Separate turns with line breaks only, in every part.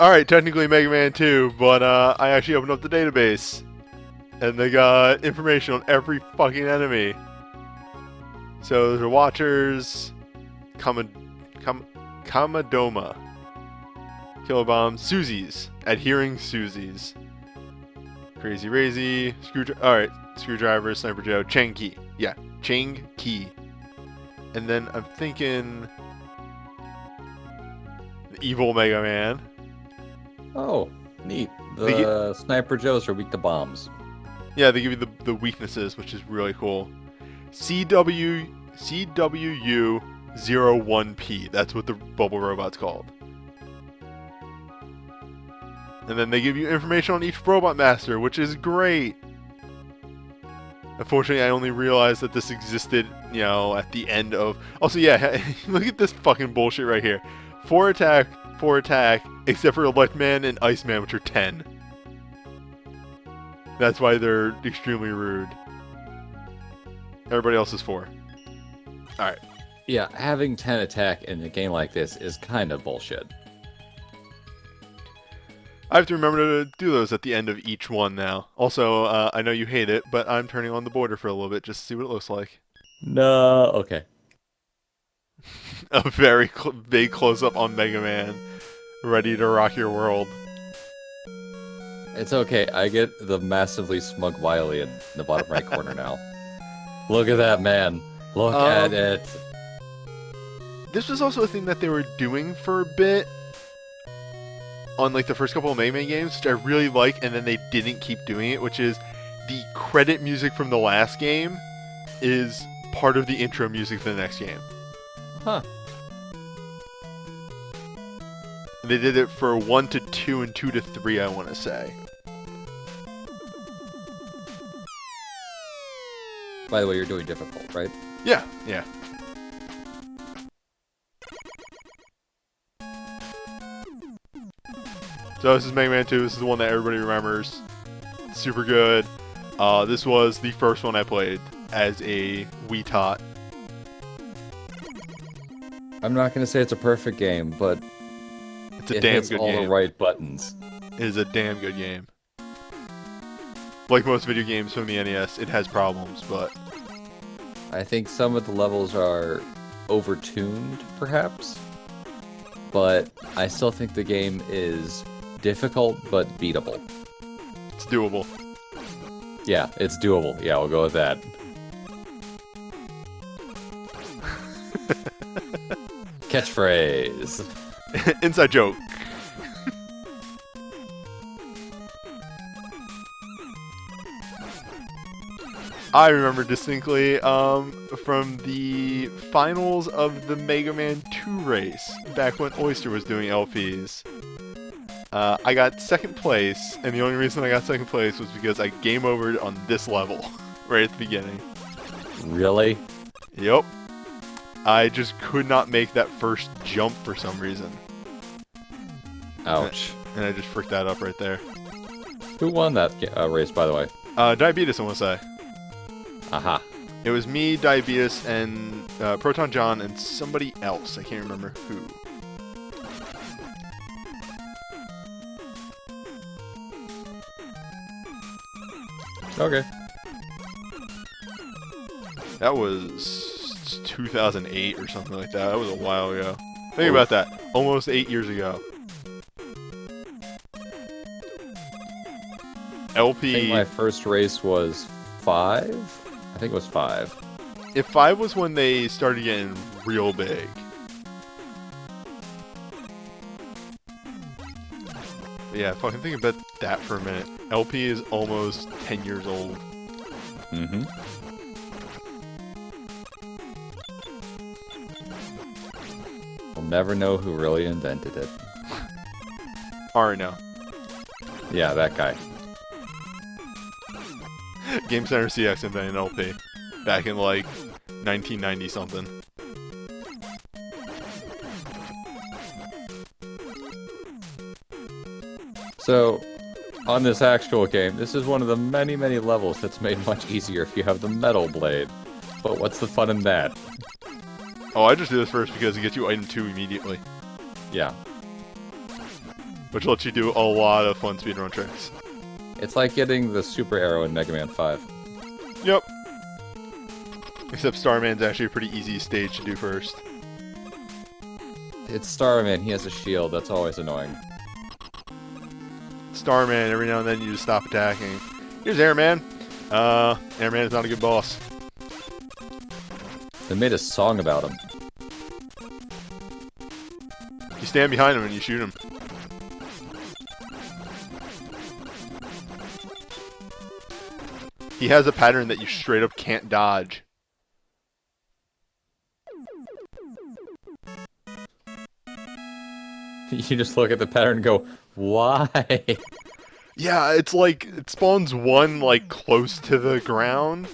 Alright, technically Mega Man 2, but I actually opened up the database. And they got information on every fucking enemy. So there's a Watchers, Kamadoma, Kilobomb, Susies, Adhering Susies, Crazy Razy, Alright, Screwdriver, Sniper Joe, Chang Ki. Yeah, Chang Ki. And then I'm thinking the evil Mega Man.
Oh, neat. The Sniper Joes are weak to bombs.
Yeah, they give you the weaknesses, which is really cool. CWU01P. That's what the bubble robot's called. And then they give you information on each robot master, which is great. Unfortunately, I only realized that this existed, at the end of... Also, yeah, look at this fucking bullshit right here. 4 attack, except for Electman and Iceman, which are 10. That's why they're extremely rude. Everybody else is 4. Alright.
Yeah, having 10 attack in a game like this is kind of bullshit.
I have to remember to do those at the end of each one now. Also, I know you hate it, but I'm turning on the border for a little bit just to see what it looks like.
No, okay.
A very big close-up on Mega Man. Ready to rock your world.
It's okay, I get the massively smug Wily in the bottom right corner now. Look at that, man. Look at it.
This was also a thing that they were doing for a bit on like the first couple of Mega Man games, which I really like, and then they didn't keep doing it, which is the credit music from the last game is part of the intro music for the next game.
Huh.
They did it for 1 to 2 and 2 to 3, I want to say.
By the way, you're doing difficult, right?
Yeah, yeah. So this is Mega Man 2. This is the one that everybody remembers. Super good. This was the first one I played as a wee tot.
I'm not going to say it's a perfect game, but
it's a damn good
all
game.
The right buttons.
It is a damn good game. Like most video games from the NES, it has problems, but...
I think some of the levels are overtuned, perhaps. But I still think the game is difficult, but beatable.
It's doable.
Yeah, it's doable. Yeah, we'll go with that. Catchphrase.
Inside joke. I remember distinctly from the finals of the Mega Man 2 race, back when Oyster was doing LPs. I got second place, and the only reason I got second place was because I game overed on this level, right at the beginning.
Really?
Yep. I just could not make that first jump for some reason.
Ouch.
And I just fricked that up right there.
Who won that race, by the way?
Diabetes, I want to say.
Aha.
It was me, Diabetes, and Proton John, and somebody else. I can't remember who.
Okay.
That was 2008 or something like that. That was a while ago. Think about that. Almost 8 years ago. LP...
I think my first race was 5? I think it was 5.
If 5 was when they started getting real big. But yeah, fucking think about that for a minute. LP is almost 10 years old.
Mm-hmm. We'll never know who really invented it.
Alright now.
Yeah, that guy.
Game Center CX invented LP. Back in like 1990 something.
So, on this actual game, this is one of the many, many levels that's made much easier if you have the metal blade. But what's the fun in that?
Oh, I just did this first because it gets you item 2 immediately.
Yeah.
which lets you do a lot of fun speedrun tricks.
It's like getting the super arrow in Mega Man 5.
Yep. Except Starman's actually a pretty easy stage to do first.
It's Starman, he has a shield, that's always annoying.
Starman, every now and then you just stop attacking. Here's Airman. Airman is not a good boss.
They made a song about him.
You stand behind him and you shoot him. He has a pattern that you straight up can't dodge.
You just look at the pattern and go, why?
Yeah, it's like, it spawns one, like, close to the ground,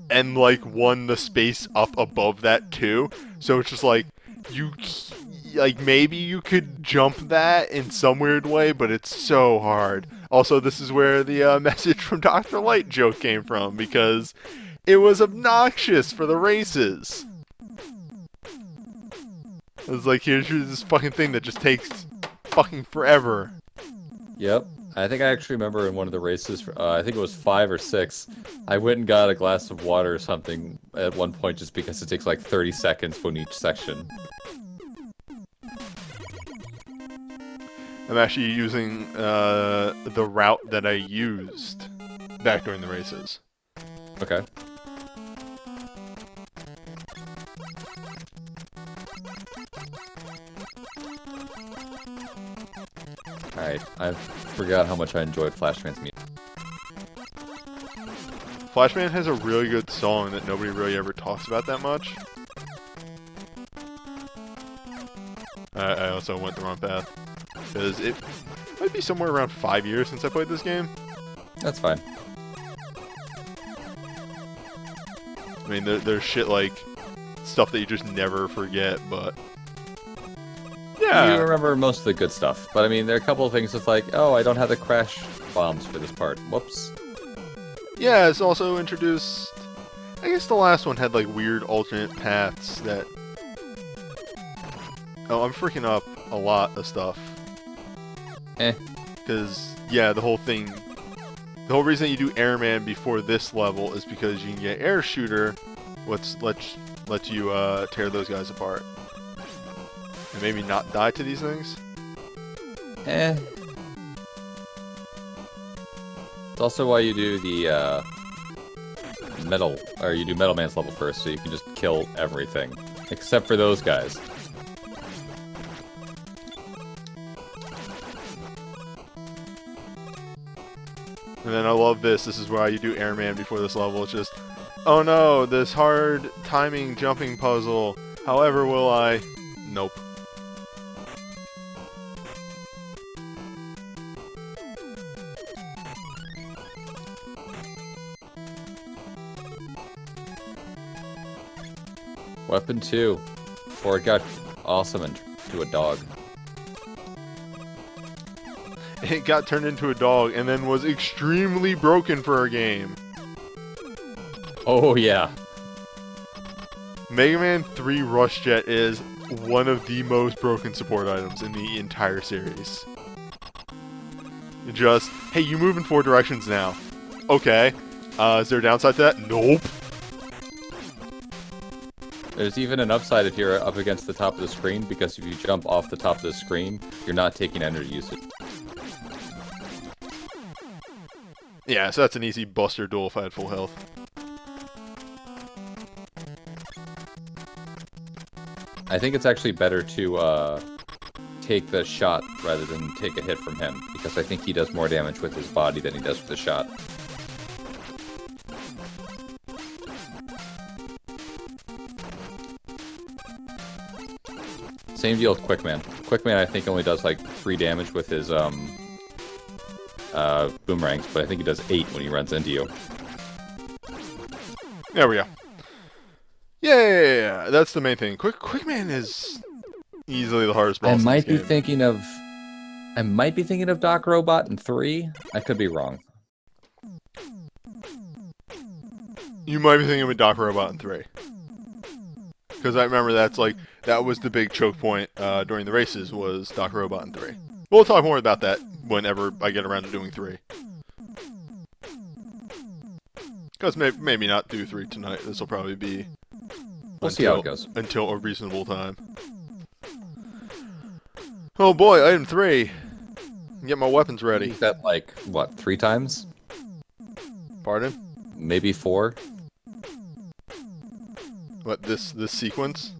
and, like, one the space up above that, too. So it's just like, maybe you could jump that in some weird way, but it's so hard. Also, this is where the message from Dr. Light joke came from, because it was obnoxious for the races. It was like, here's this fucking thing that just takes fucking forever.
Yep. I think I actually remember in one of the races, I think it was 5 or 6, I went and got a glass of water or something at one point just because it takes like 30 seconds between each section.
I'm actually using the route that I used back during the races.
Okay. Alright, I forgot how much I enjoyed Flashman's music.
Flashman has a really good song that nobody really ever talks about that much. I also went the wrong path. Because it might be somewhere around 5 years since I played this game.
That's fine.
I mean, there's shit like stuff that you just never forget, but yeah.
You remember most of the good stuff, but I mean, there are a couple of things with like, oh, I don't have the crash bombs for this part. Whoops.
Yeah, it's also introduced. I guess the last one had like weird alternate paths that. Oh, I'm freaking up a lot of stuff. Because, yeah, the whole reason you do Airman before this level is because you can get Air Shooter, which lets you tear those guys apart. And maybe not die to these things?
It's also why you do the, you do Metal Man's level first, so you can just kill everything. Except for those guys.
And then I love this. This is why you do Airman before this level. It's just, oh no, this hard timing jumping puzzle. However will I? Nope.
Weapon 2. Before it got awesome and turned into a dog.
It got turned into a dog and then was extremely broken for a game.
Oh yeah.
Mega Man 3 Rush Jet is one of the most broken support items in the entire series. Just, hey, you move in 4 directions now. Okay. Is there a downside to that? Nope.
There's even an upside if you're up against the top of the screen, because if you jump off the top of the screen, you're not taking energy usage.
Yeah, so that's an easy buster duel if I had full health.
I think it's actually better to take the shot rather than take a hit from him, because I think he does more damage with his body than he does with the shot. Same deal with Quickman. Quickman I think only does like 3 damage with his boomerangs, but I think he does 8 when he runs into you.
There we go. Yeah, that's the main thing. Quickman is easily the hardest boss.
I
in
might
this
be
game.
thinking of Doc Robot in 3. I could be wrong.
You might be thinking of Doc Robot in 3. Because I remember that was the big choke point during the races was Dr. Robot in 3. We'll talk more about that whenever I get around to doing 3. Because maybe not do 3 tonight. This will probably be
We'll see how it goes.
Until a reasonable time. Oh boy, item 3. Get my weapons ready.
Use that like, what, 3 times?
Pardon?
Maybe 4?
What, this sequence?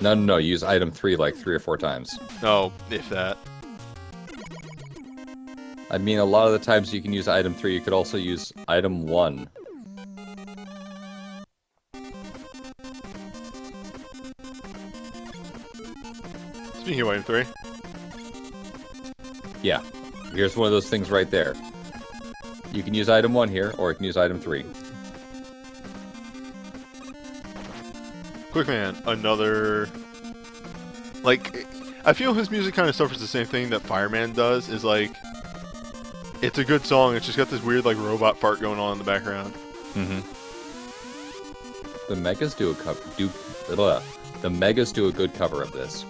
No, use item 3 like 3 or 4 times.
Oh, if that.
I mean, a lot of the times you can use item 3, you could also use item 1.
Speaking of item 3.
Yeah, here's one of those things right there. You can use item 1 here, or you can use item 3.
Quickman, another... Like, I feel his music kind of suffers the same thing that Fireman does, is like... It's a good song, it's just got this weird, like, robot fart going on in the background.
Mm-hmm. The Megas do a cover... The Megas do a good cover of this.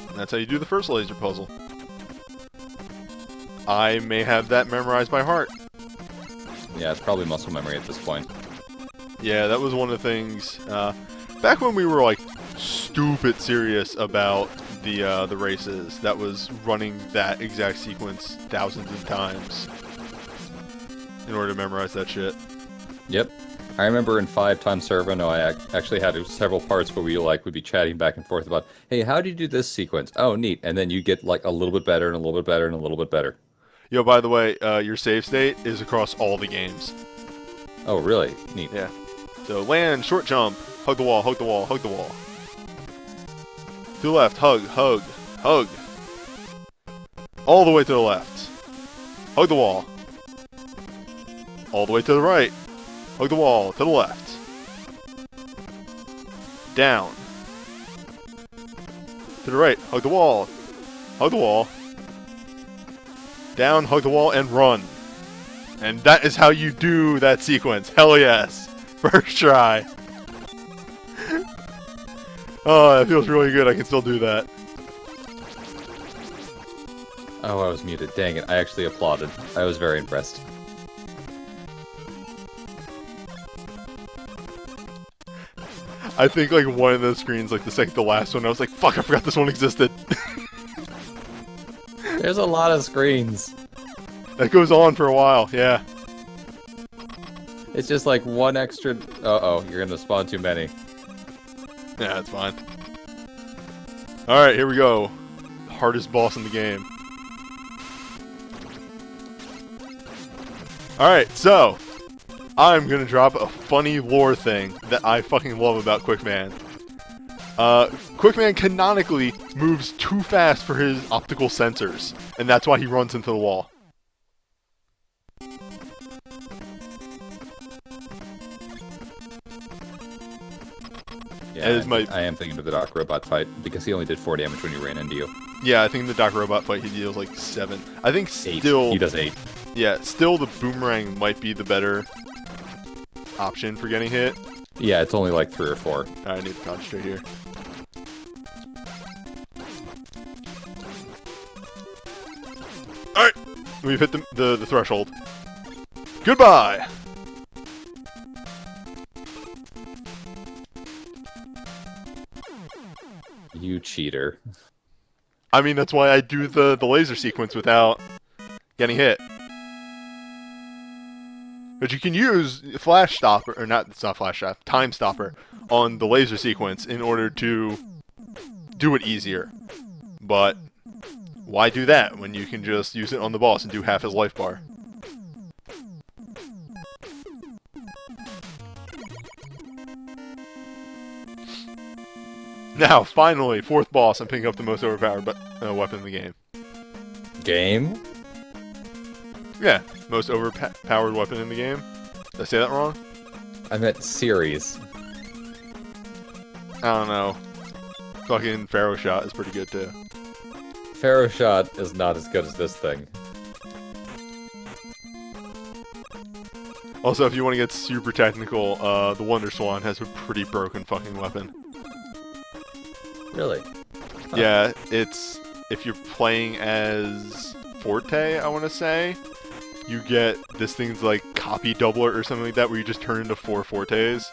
And that's how you do the first laser puzzle. I may have that memorized by heart.
Yeah, it's probably muscle memory at this point.
Yeah, that was one of the things, back when we were, like, stupid serious about the races, that was running that exact sequence thousands of times in order to memorize that shit.
Yep. I remember in 5-time Servano, I actually had several parts where we would be chatting back and forth about, hey, how do you do this sequence? Oh, neat. And then you get like a little bit better and a little bit better and a little bit better.
Yo, by the way, your save state is across all the games.
Oh, really? Neat.
Yeah. So land, short jump, hug the wall, hug the wall, hug the wall. To the left, hug, hug, hug. All the way to the left. Hug the wall. All the way to the right. Hug the wall, to the left. Down. To the right, hug the wall. Hug the wall. Down, hug the wall, and run. And that is how you do that sequence. Hell yes. First try. Oh, that feels really good. I can still do that.
Oh, I was muted. Dang it. I actually applauded. I was very impressed.
I think like one of those screens, like the last one, I was like, fuck, I forgot this one existed.
There's a lot of screens.
That goes on for a while, yeah.
It's just like one extra... Uh-oh, you're gonna spawn too many.
Yeah, that's fine. Alright, here we go. Hardest boss in the game. Alright, so... I'm gonna drop a funny lore thing that I fucking love about Quickman. Quickman canonically moves too fast for his optical sensors, and that's why he runs into the wall.
Yeah, I am thinking of the Doc Robot fight, because he only did 4 damage when he ran into you.
Yeah, I think in the Doc Robot fight he deals like 7. I think
8.
still...
He does 8.
Yeah, still the boomerang might be the better option for getting hit.
Yeah, it's only like 3 or 4.
I need to concentrate here. Alright! We've hit the threshold. Goodbye!
You cheater.
I mean, that's why I do the laser sequence without getting hit. But you can use Flash Stopper, or not, it's not Flash Stopper, Time Stopper on the laser sequence in order to do it easier. But why do that when you can just use it on the boss and do half his life bar? Now, finally, 4th boss, I'm picking up the most overpowered weapon in the game.
Game?
Yeah, most overpowered weapon in the game. Did I say that wrong?
I meant series.
I don't know. Fucking Pharaoh Shot is pretty good too.
Pharaoh Shot is not as good as this thing.
Also, if you want to get super technical, the Wonder Swan has a pretty broken fucking weapon.
Really? Huh.
Yeah, it's... If you're playing as Forte, I want to say, you get this thing's like copy doubler or something like that, where you just turn into 4 Fortes,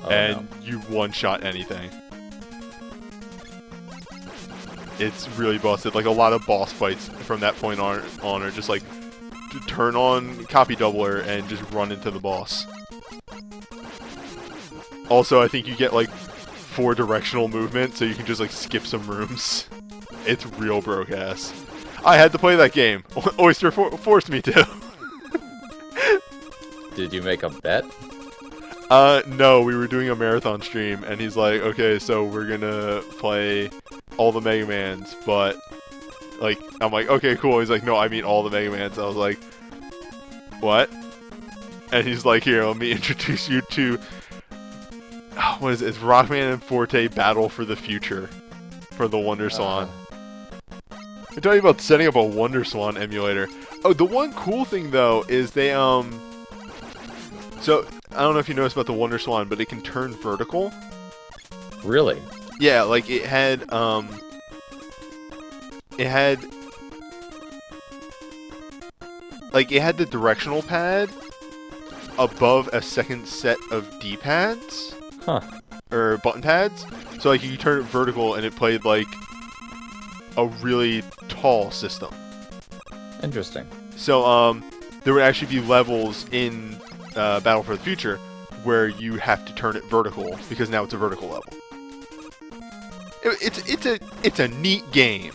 and you one-shot anything. It's really busted. Like, a lot of boss fights from that point on are just like, to turn on copy doubler and just run into the boss. Also, I think you get like 4 directional movement, so you can just like skip some rooms. It's real broke ass. I had to play that game. Oyster forced me to.
Did you make a bet?
No, we were doing a marathon stream, and he's like, okay, so we're gonna play all the Mega Mans, but, like, I'm like, okay, cool. He's like, no, I mean all the Mega Mans. I was like, what? And he's like, here, let me introduce you to, what is it? It's Rockman and Forte Battle for the Future for the Wonder Swan. I'm talking about setting up a Wonder Swan emulator. Oh, the one cool thing, though, is they, so, I don't know if you noticed about the Wonder Swan, but it can turn vertical.
Really?
Yeah, like, it had the directional pad above a second set of D-pads.
Huh.
Or button pads. So, like, you could turn it vertical, and it played, like, a really tall system.
Interesting.
So, there would actually be levels in Battle for the Future where you have to turn it vertical because now it's a vertical level. It's a neat game.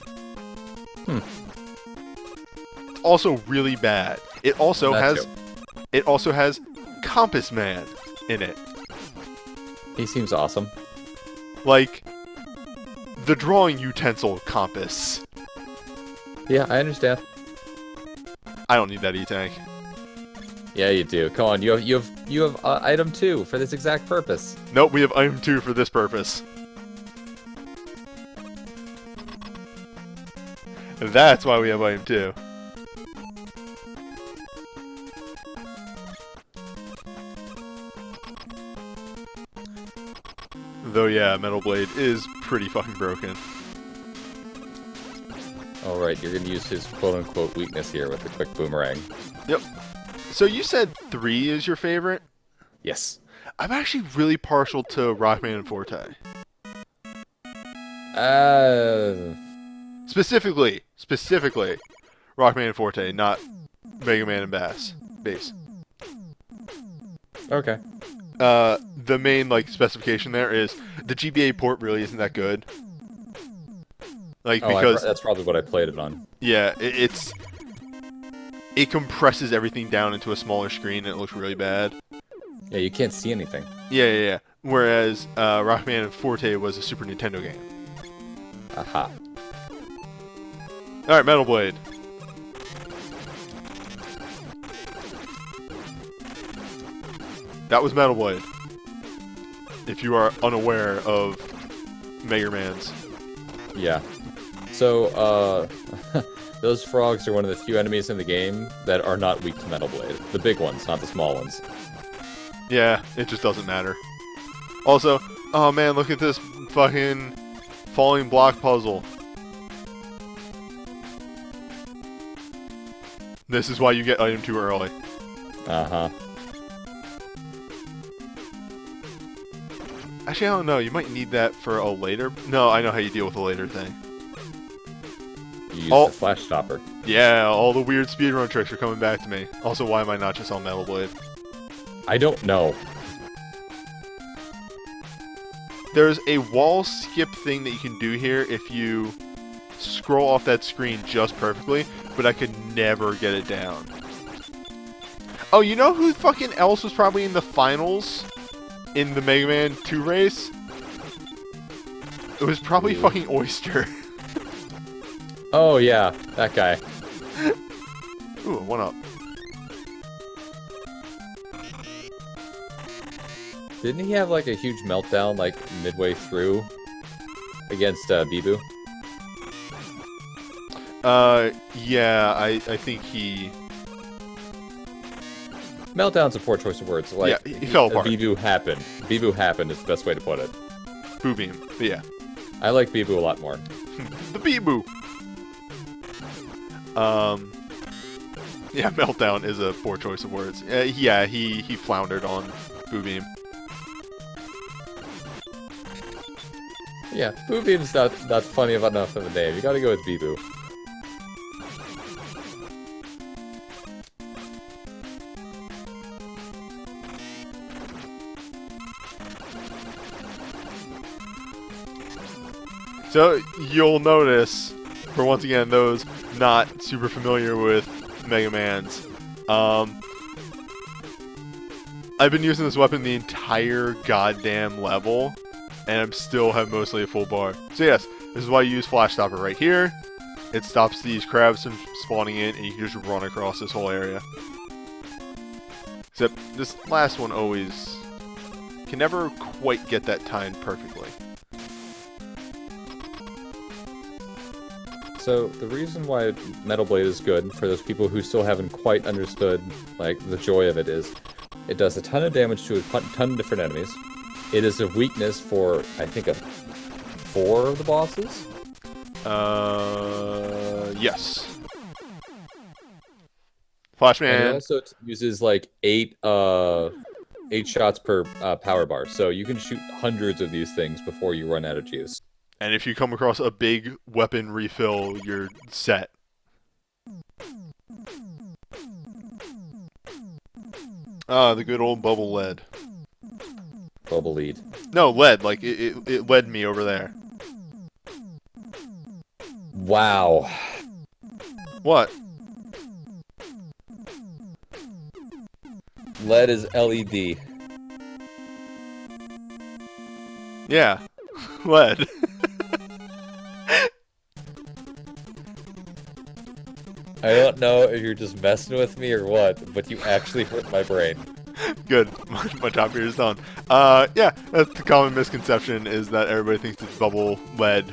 It's also really bad. It also has Compass Man in it.
He seems awesome.
Like the drawing utensil compass.
Yeah, I understand.
I don't need that E-Tank.
Yeah, you do. Come on, you have item 2 for this exact purpose.
Nope, we have item 2 for this purpose. That's why we have item 2. Though, yeah, Metal Blade is pretty fucking broken.
Alright, you're gonna use his quote-unquote weakness here with the quick boomerang.
Yep. So you said 3 is your favorite?
Yes.
I'm actually really partial to Rockman and Forte. Specifically, Rockman and Forte, not Mega Man and Bass.
Okay.
The main, like, specification there is the GBA port really isn't that good. Like, because...
that's probably what I played it on.
Yeah, it compresses everything down into a smaller screen and it looks really bad.
Yeah, you can't see anything.
Yeah. Whereas Rockman and Forte was a Super Nintendo game.
Aha.
Alright, Metal Blade. That was Metal Blade. If you are unaware of Mega Man's.
Yeah. So, those frogs are one of the few enemies in the game that are not weak to Metal Blade. The big ones, not the small ones.
Yeah, it just doesn't matter. Also, oh man, look at this fucking falling block puzzle. This is why you get item 2 early.
Uh-huh.
Actually, I don't know. You might need that for a later... No, I know how you deal with a later thing.
You use the flash stopper.
Yeah, all the weird speedrun tricks are coming back to me. Also, why am I not just on Metal Blade?
I don't know.
There's a wall skip thing that you can do here if you scroll off that screen just perfectly, but I could never get it down. Oh, you know who fucking else was probably in the finals in the Mega Man 2 race? It was probably fucking Oyster.
Oh, yeah, that guy.
Ooh, 1-up.
Didn't he have, like, a huge meltdown, like, midway through against Bibu?
Yeah, I think he...
Meltdown's a poor choice of words. Like,
yeah, he fell apart.
Bibu happened. Bibu happened is the best way to put it.
Boo beam. But yeah.
I like Bibu a lot more.
The Bee-Boo. Yeah, Meltdown is a poor choice of words. Yeah, he floundered on Boo Beam.
Yeah, Boo Beam's not funny enough of a name. You gotta go with Bibu.
So you'll notice, for once again those not super familiar with Mega Man's, I've been using this weapon the entire goddamn level, and I still have mostly a full bar. So yes, this is why you use Flash Stopper right here. It stops these crabs from spawning in, and you can just run across this whole area. Except this last one always can never quite get that timed perfectly.
So the reason why Metal Blade is good for those people who still haven't quite understood like the joy of it is, it does a ton of damage to a ton of different enemies. It is a weakness for I think 4 of the bosses.
Yes. Flashman.
And it also uses like 8 shots per power bar, so you can shoot hundreds of these things before you run out of juice.
And if you come across a big weapon refill, you're set. Ah, the good old bubble lead.
Bubble lead.
No, lead. Like, it led me over there.
Wow.
What?
Lead is LED.
Yeah. Lead.
I don't know if you're just messing with me or what, but you actually hurt my brain.
Good. My job here is done. Yeah, that's the common misconception, is that everybody thinks it's bubble lead.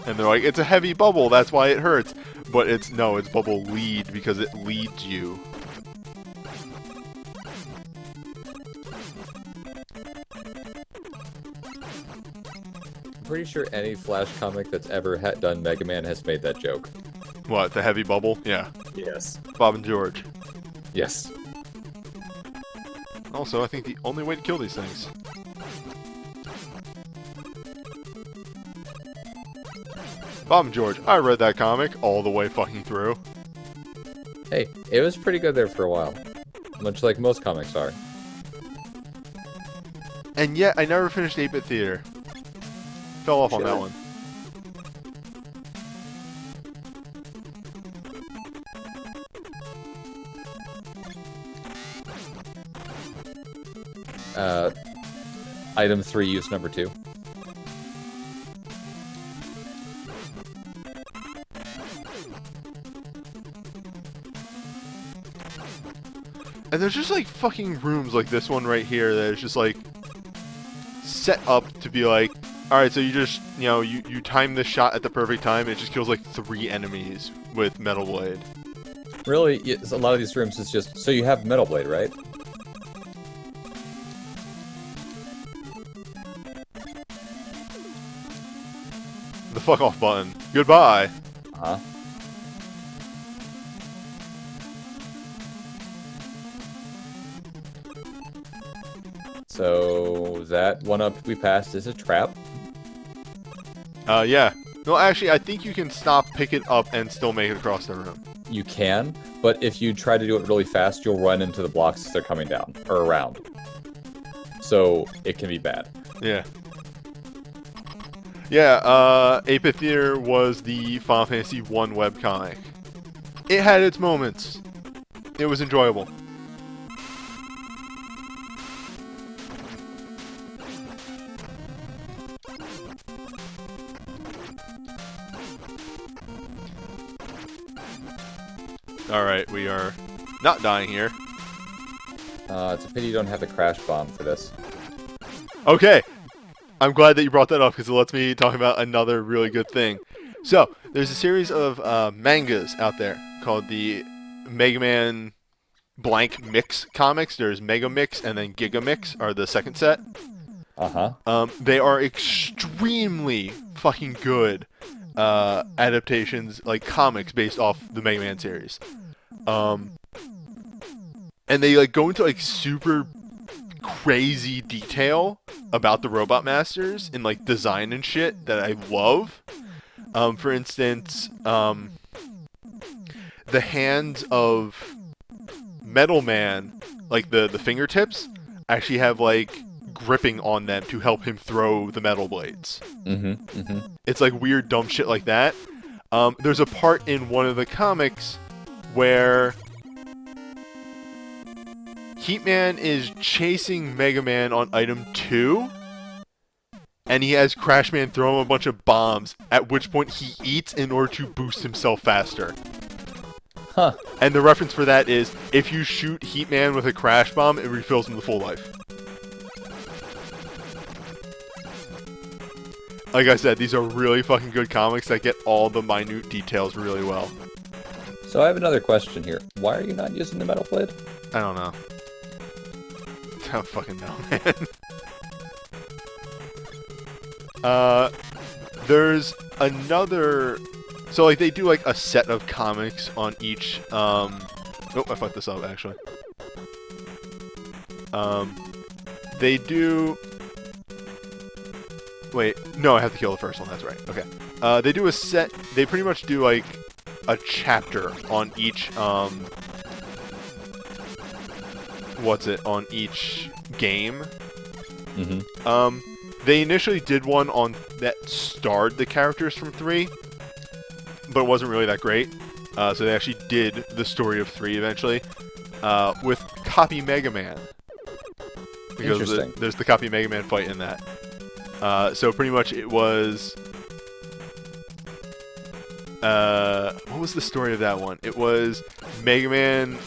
And they're like, it's a heavy bubble, that's why it hurts. But it's bubble lead, because it leads you.
I'm pretty sure any Flash comic that's ever done Mega Man has made that joke.
What, the heavy bubble? Yeah.
Yes.
Bob and George.
Yes.
Also, I think the only way to kill these things. Bob and George, I read that comic all the way fucking through.
Hey, it was pretty good there for a while. Much like most comics are.
And yet, I never finished 8-Bit Theater. Fell off on that one.
Item 3, use number 2.
And there's just like fucking rooms like this one right here that is just like set up to be like, alright, so you just, you time this shot at the perfect time, and it just kills like 3 enemies with Metal Blade.
Really, a lot of these rooms is just, so you have Metal Blade, right?
The fuck off button. Goodbye.
Huh? So that one up we passed is a trap.
Yeah. No, actually, I think you can stop, pick it up, and still make it across the room.
You can, but if you try to do it really fast, you'll run into the blocks as they're coming down, or around. So, it can be bad.
Yeah. Yeah, 8-Bit Theater was the Final Fantasy I webcomic. It had its moments. It was enjoyable. Alright, we are not dying here.
It's a pity you don't have the crash bomb for this.
Okay, I'm glad that you brought that up, because it lets me talk about another really good thing. So, there's a series of mangas out there called the Mega Man blank mix comics. There's Mega Mix and then Giga Mix are the second set. They are extremely fucking good adaptations, like comics based off the Mega Man series. And they like go into like super crazy detail about the Robot Masters in like design and shit that I love. For instance, the hands of Metal Man, like the fingertips, actually have like gripping on them to help him throw the metal blades. It's like weird dumb shit like that. There's a part in one of the comics where Heatman is chasing Mega Man on item 2, and he has Crashman throw him a bunch of bombs, at which point he eats in order to boost himself faster.
Huh.
And the reference for that is, if you shoot Heatman with a Crash Bomb, it refills him to full life. Like I said, these are really fucking good comics that get all the minute details really well.
So I have another question here. Why are you not using the metal blade?
I don't know. I don't fucking know, man. There's another... So, like, they do, like, a set of comics on each, Oh, I fucked this up, actually. They do... Wait, no, I have to kill the first one, that's right. Okay. They do a set... They pretty much do, like, a chapter on each, on each game. They initially did one on that starred the characters from 3, but it wasn't really that great. So they actually did the story of 3 eventually, with Copy Mega Man. Because there's the Copy Mega Man fight in that. So pretty much it was... what was the story of that one? It was Mega Man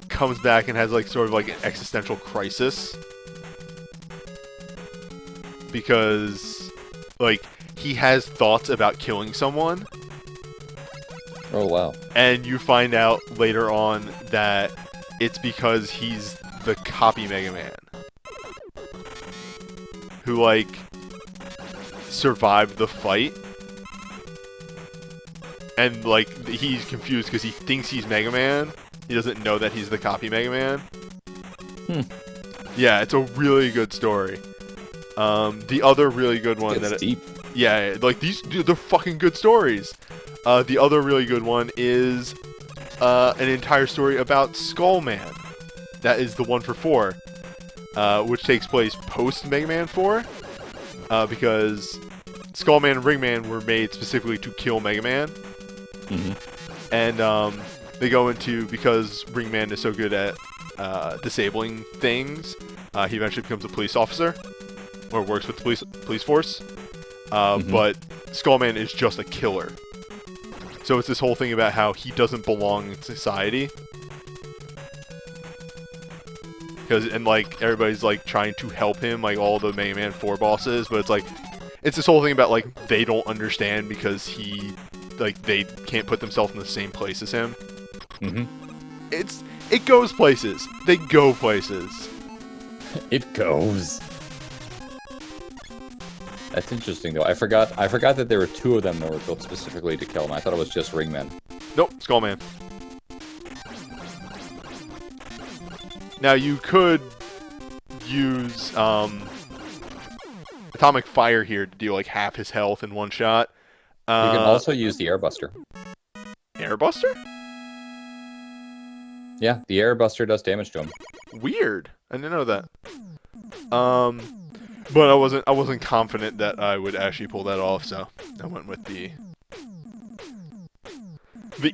comes back and has like sort of like an existential crisis because like he has thoughts about killing someone.
Oh wow.
And you find out later on that it's because he's the copy Mega Man who like survived the fight. And like he's confused because he thinks he's Mega Man. He doesn't know that he's the copy Mega Man. Yeah, it's a really good story. The other really good one
It's deep.
Yeah, like they're fucking good stories. The other really good one is an entire story about Skullman. That is the one for 4, which takes place post Mega Man 4, because Skullman and Ringman were made specifically to kill Mega Man. And they go into, because Ringman is so good at disabling things, he eventually becomes a police officer, or works with the police force. But Skullman is just a killer. So it's this whole thing about how he doesn't belong in society. And like everybody's like trying to help him, like all the Mega Man 4 bosses, but it's like it's this whole thing about like they don't understand because he like they can't put themselves in the same place as him. It goes places. They go places.
It goes. That's interesting though. I forgot that there were 2 of them that were built specifically to kill him. I thought it was just Ringman.
Nope, Skullman. Now you could use Atomic Fire here to deal like half his health in one shot.
You can also use the Airbuster.
Airbuster?
Yeah, the Airbuster does damage to him.
Weird. I didn't know that. But I wasn't confident that I would actually pull that off, so I went with the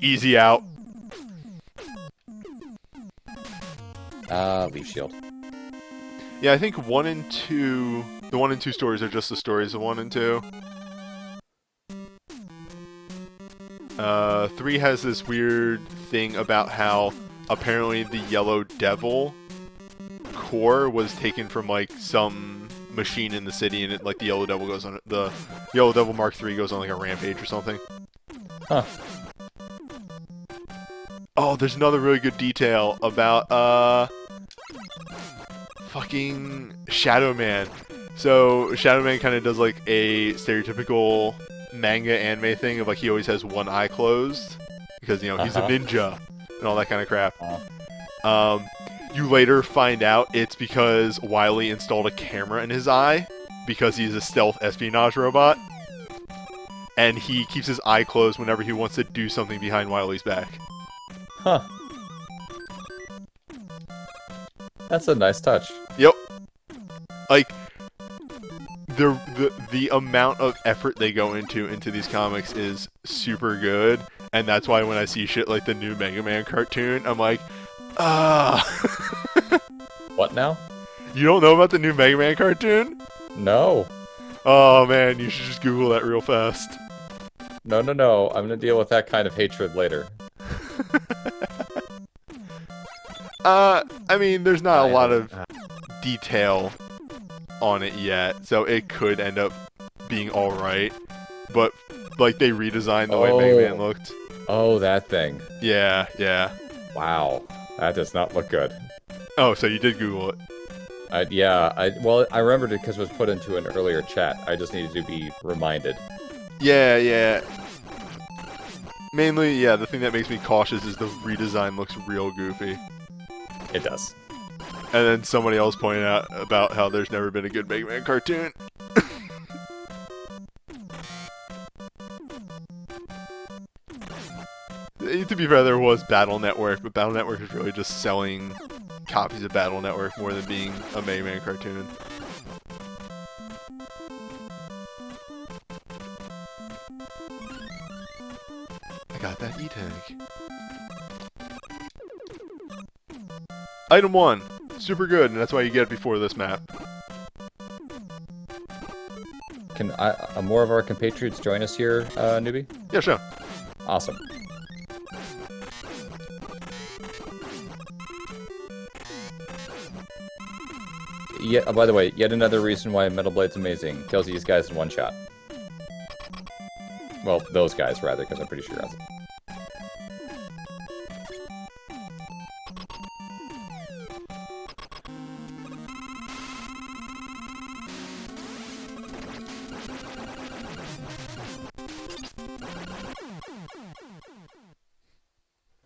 easy out.
Leaf Shield.
Yeah, I think 1 and 2... The 1 and 2 stories are just the stories of 1 and 2. 3 has this weird thing about how apparently the Yellow Devil core was taken from like some machine in the city, and it like the Yellow Devil goes on the Yellow Devil Mark III goes on like a rampage or something.
Huh.
Oh, there's another really good detail about fucking Shadow Man. So Shadow Man kind of does like a stereotypical manga anime thing of like he always has one eye closed because you know he's a ninja and all that kind of crap. You later find out it's because Wily installed a camera in his eye because he's a stealth espionage robot, and he keeps his eye closed whenever he wants to do something behind Wily's back.
Huh. That's a nice touch.
Yep. Like the amount of effort they go into these comics is super good, and that's why when I see shit like the new Mega Man cartoon, I'm like, ah.
What now?
You don't know about the new Mega Man cartoon?
No.
Oh man, you should just Google that real fast.
No, no, no. I'm gonna deal with that kind of hatred later.
I mean, there's not a lot of detail on it yet, so it could end up being alright. But, like, they redesigned the way Mega Man looked.
Oh, that thing.
Yeah, yeah.
Wow. That does not look good.
Oh, so you did Google it.
Well, I remembered it because it was put into an earlier chat. I just needed to be reminded.
Yeah, yeah. Mainly, yeah, the thing that makes me cautious is the redesign looks real goofy.
It does.
And then somebody else pointed out about how there's never been a good Mega Man cartoon. To be fair, there was Battle Network, but Battle Network is really just selling copies of Battle Network more than being a Mega Man cartoon. I got that E-Tank. Item 1. Super good, and that's why you get it before this map.
Can more of our compatriots join us here, newbie?
Yeah, sure.
Awesome. Yeah, by the way, yet another reason why Metal Blade's amazing. Kills these guys in one shot. Well, those guys, rather, because I'm pretty sure that's it.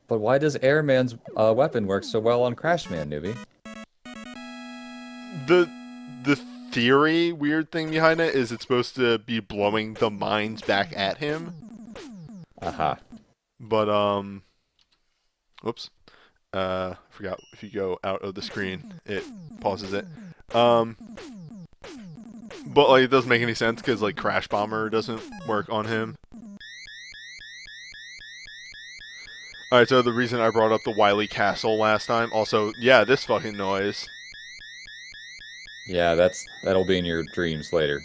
But why does Airman's weapon work so well on Crashman, newbie?
The theory, weird thing behind it is it's supposed to be blowing the mines back at him.
Aha.
But, whoops. Forgot if you go out of the screen, it pauses it. But, like, it doesn't make any sense because, like, Crash Bomber doesn't work on him. Alright, so the reason I brought up the Wily Castle last time, also, yeah, this fucking noise.
Yeah, that'll be in your dreams later.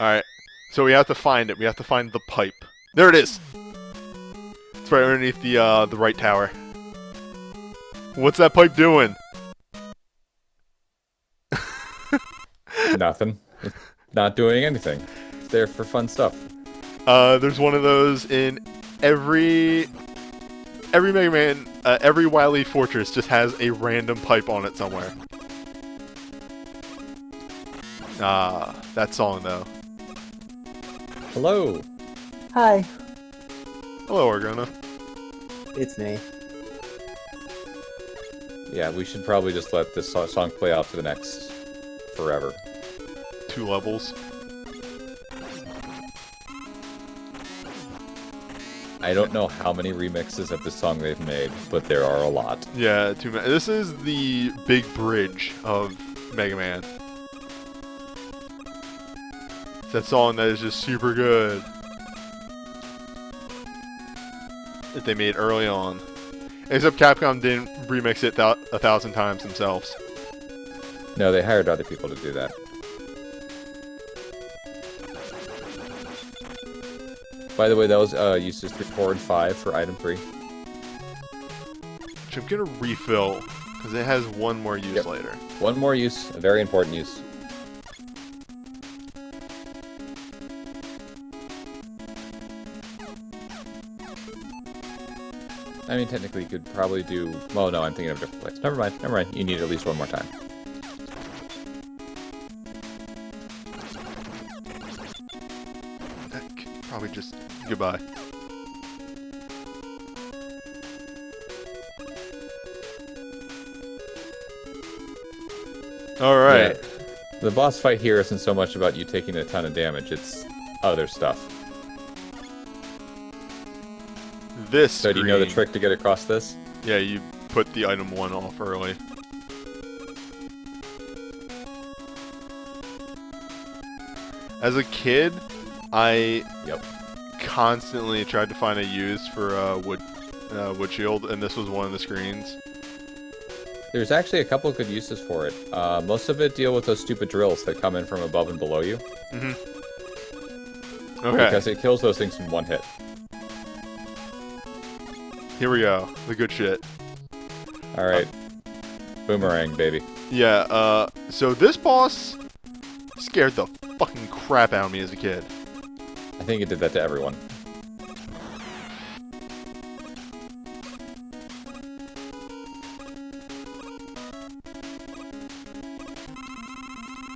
Alright, so we have to find it. We have to find the pipe. There it is! It's right underneath the right tower. What's that pipe doing?
Nothing. It's not doing anything. It's there for fun stuff.
There's one of those in every Mega Man, every Wily Fortress just has a random pipe on it somewhere. Ah, that song though.
Hello.
Hi,
Hello, Argona.
it's me.
Yeah, we should probably just let this song play out for the next forever.
2 levels.
I don't know how many remixes of this song they've made, but there are a lot.
Yeah, this is the big bridge of Mega Man. It's that song that is just super good. That they made early on. Except Capcom didn't remix it 1,000 times themselves.
No, they hired other people to do that. By the way, that was uses 3, 4, and 5 for item 3.
Which I'm gonna refill, because it has one more use later.
One more use, a very important use. I mean, technically, you could probably do... Well, no, I'm thinking of a different place. Never mind, never mind. You need it at least one more time.
Probably just goodbye. All right.
Yeah. The boss fight here isn't so much about you taking a ton of damage, it's other stuff.
This
So do you know the
screen-
trick to get across this?
Yeah, you put the item 1 off early. As a kid, I constantly tried to find a use for wood shield, and this was one of the screens.
There's actually a couple of good uses for it. Most of it deal with those stupid drills that come in from above and below you.
Mm-hmm. Okay.
Because it kills those things in one hit.
Here we go. The good shit.
Alright. Boomerang, baby.
Yeah, so this boss scared the fucking crap out of me as a kid.
I think it did that to everyone.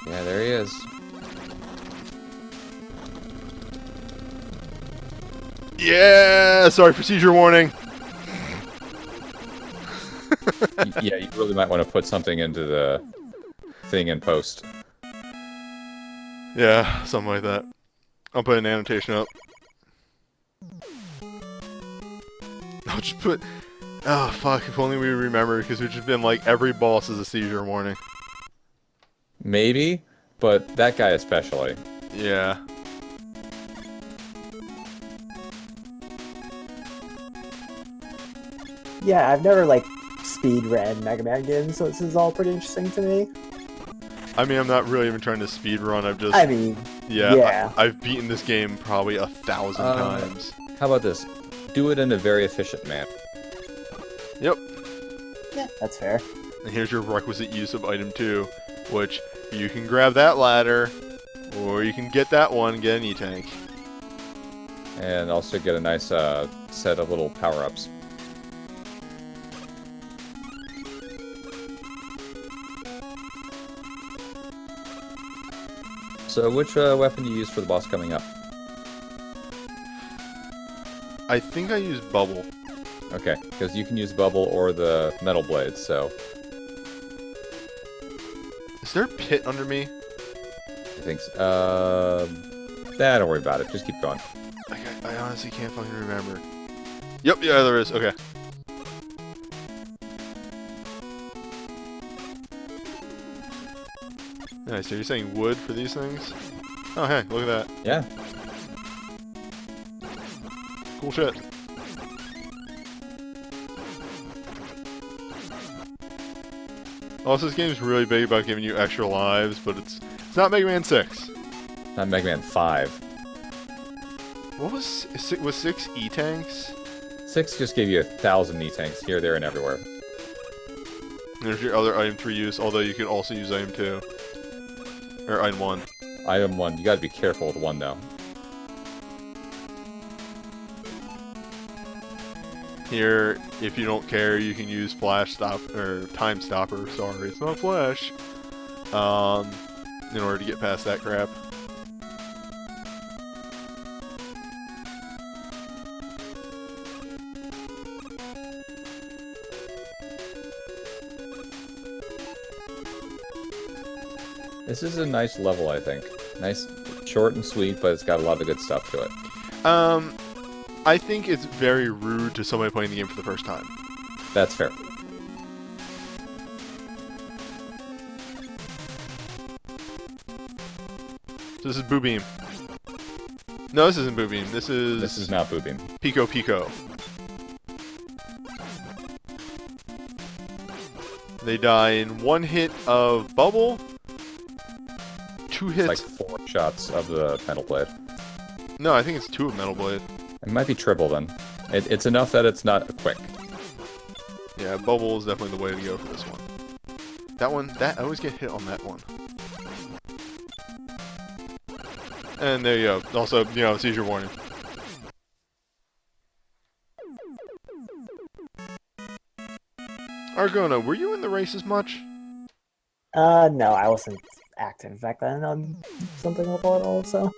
Yeah, there he is.
Yeah! Sorry for seizure warning.
Yeah, you really might want to put something into the thing in post.
Yeah, something like that. I'll put an annotation up. I'll just put... Oh, fuck, if only we remember, because we've just been like, every boss is a seizure warning.
Maybe, but that guy especially.
Yeah.
Yeah, I've never, like, speed ran Mega Man games, so this is all pretty interesting to me.
I mean, I'm not really even trying to speed run, I've just...
I mean, yeah.
I've beaten this game probably 1,000 times.
How about this? Do it in a very efficient manner.
Yep.
Yeah, that's fair.
And here's your requisite use of item 2, which you can grab that ladder, or you can get that one and get an E-Tank.
And also get a nice set of little power-ups. So which weapon do you use for the boss coming up?
I think I used Bubble.
Okay, because you can use Bubble or the Metal Blades, so...
Is there a pit under me?
I think so. Don't worry about it. Just keep going.
I honestly can't fucking remember. Yep, yeah, there is. Okay. Nice, so you're saying wood for these things? Oh, hey, look at that.
Yeah.
Cool shit. Also, this game's really big about giving you extra lives, but it's not Mega Man 6.
Not Mega Man 5.
What was 6 E-Tanks?
6 just gave you 1,000 E-Tanks here, there, and everywhere.
There's your other item 3 use, although you can also use item 2. Or item 1.
Item 1. You gotta be careful with 1, though.
Here, if you don't care, you can use flash stop or time stopper. Sorry, it's not flash. In order to get past that crap.
This is a nice level, I think. Nice, short and sweet, but it's got a lot of good stuff to it.
I think it's very rude to somebody playing the game for the first time.
That's fair.
So this is Boo Beam. No, this isn't Boo Beam. This is
not Boo Beam.
Pico Pico. They die in 1 hit of Bubble. 2 hits.
It's like 4 shots of the Metal Blade.
No, I think it's 2 of Metal Blade.
It might be triple then. It's enough that it's not quick.
Yeah, Bubble is definitely the way to go for this one. That one, I always get hit on that one. And there you go. Also, seizure warning. Argona, were you in the races much?
No, I wasn't active back then on something level at all, so.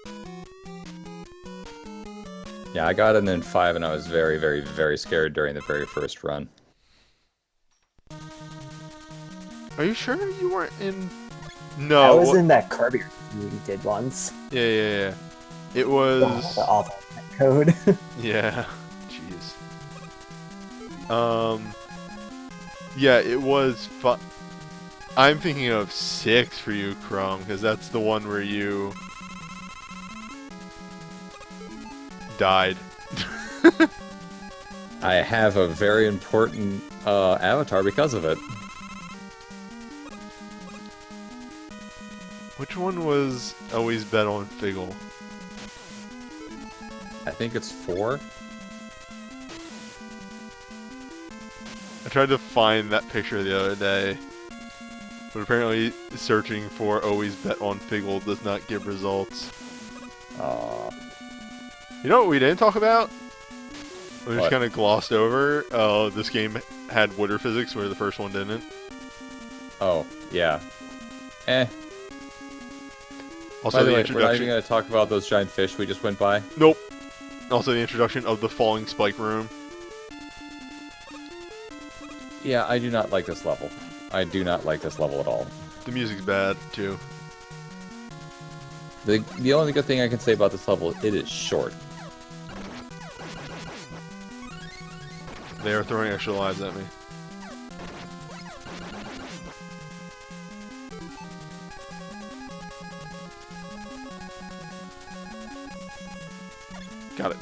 Yeah, I got in 5, and I was very, very, very scared during the very first run.
Are you sure you weren't in?
I
No.
was in that Kirby we did once.
Yeah. It
Oh,
was.
the awful code.
Yeah. Jeez. Yeah, it was fun. I'm thinking of 6 for you, Chrome, because that's the one where you died.
I have a very important avatar because of it.
Which one was always bet on Figgle?
I think it's 4.
I tried to find that picture the other day, but apparently searching for always bet on Figgle does not give results. You know what we didn't talk about? We just
What?
kind of glossed over. This game had water physics where the first one didn't.
Oh, yeah. Eh.
Also,
By the
the
way, we're not
introduction.
even going to talk about those giant fish we just went by.
Nope. Also, the introduction of the falling spike room.
Yeah, I do not like this level. I do not like this level at all.
The music's bad too.
The only good thing I can say about this level, it is short.
They are throwing extra lives at me. Got it.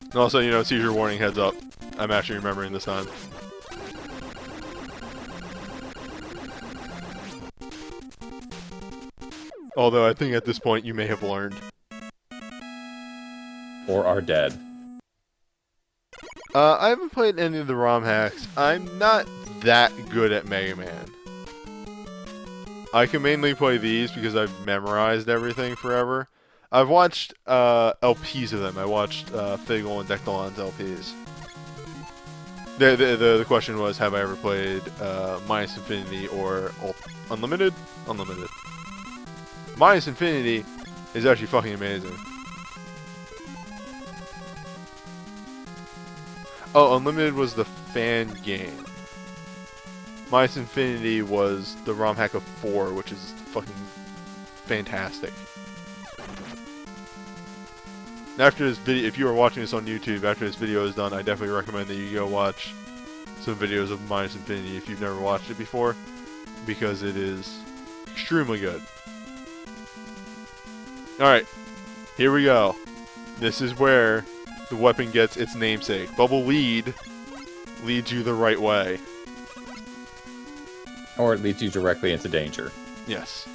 And also, you know, seizure warning, heads up. I'm actually remembering this time. Although I think at this point you may have learned.
Or are dead.
I haven't played any of the ROM hacks. I'm not that good at Mega Man. I can mainly play these because I've memorized everything forever. I've watched LPs of them. I watched Figgle and Dectalon's LPs. The question was, have I ever played Minus Infinity or Unlimited? Unlimited. Minus Infinity is actually fucking amazing. Oh, Unlimited was the fan game. Minus Infinity was the ROM hack of 4, which is fucking fantastic. After this video, if you are watching this on YouTube, after this video is done, I definitely recommend that you go watch some videos of Minus Infinity if you've never watched it before, because it is extremely good. Alright, here we go. This is where the weapon gets its namesake. Bubble Lead leads you the right way.
Or it leads you directly into danger.
Yes.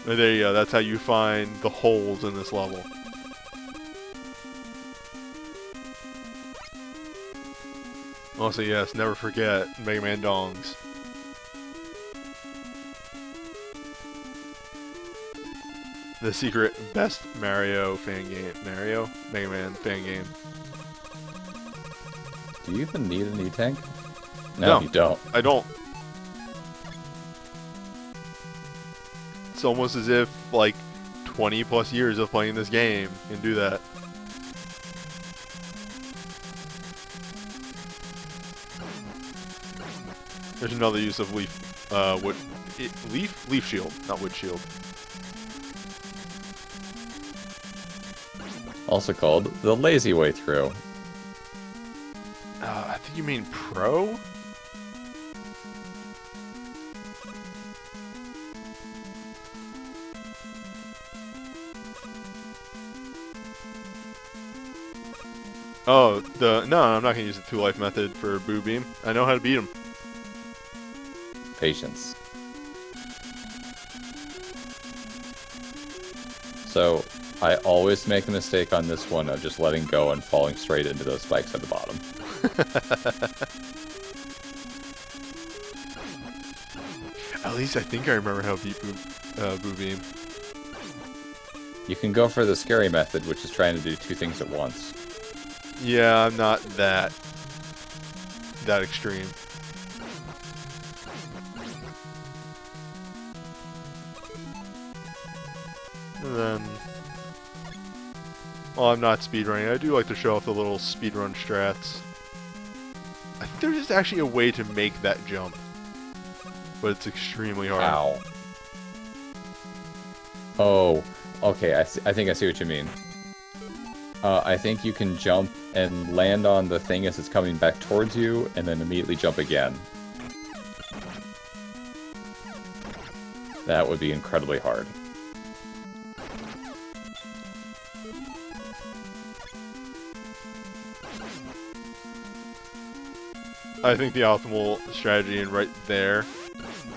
There you go, that's how you find the holes in this level. Also, yes, never forget Mega Man dongs. The secret best Mario fan game. Mario? Mega Man fan game.
Do you even need an E-Tank?
No.
You don't.
I don't. It's almost as if, like, 20 plus years of playing this game can do that. There's another use of leaf, leaf shield, not wood shield.
Also called the lazy way through.
I think you mean pro? Oh, no, I'm not gonna use the 2-life method for Boo Beam. I know how to beat him.
Patience. So, I always make the mistake on this one of just letting go and falling straight into those spikes at the bottom.
At least I think I remember how to beat Boo Beam.
You can go for the scary method, which is trying to do two things at once.
Yeah, I'm not that extreme. And then, well, I'm not speedrunning. I do like to show off the little speedrun strats. I think there's just actually a way to make that jump, but it's extremely hard.
Ow. Oh, okay. I think I see what you mean. I think you can jump and land on the thing as it's coming back towards you, and then immediately jump again. That would be incredibly hard.
I think the optimal strategy in right there.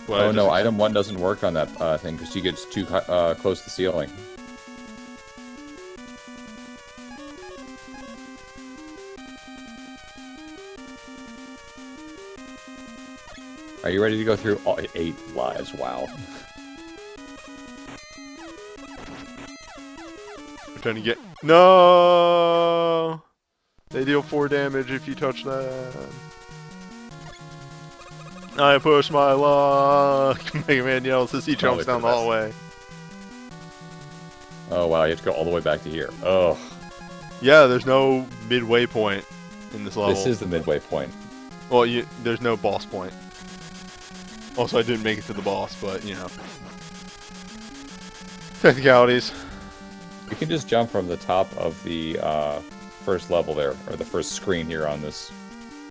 Oh no, item 1 doesn't work on that thing because you get too close to the ceiling. Are you ready to go through all 8 lives? Wow.
I'm trying to get... No! They deal 4 damage if you touch that. I push my luck! Mega Man yells as he jumps down the hallway.
Oh wow, you have to go all the way back to here. Oh.
Yeah, there's no midway point in this level.
This is the midway point.
Well, there's no boss point. Also, I didn't make it to the boss, but, you know. Technicalities.
You can just jump from the top of the first level there, or the first screen here on this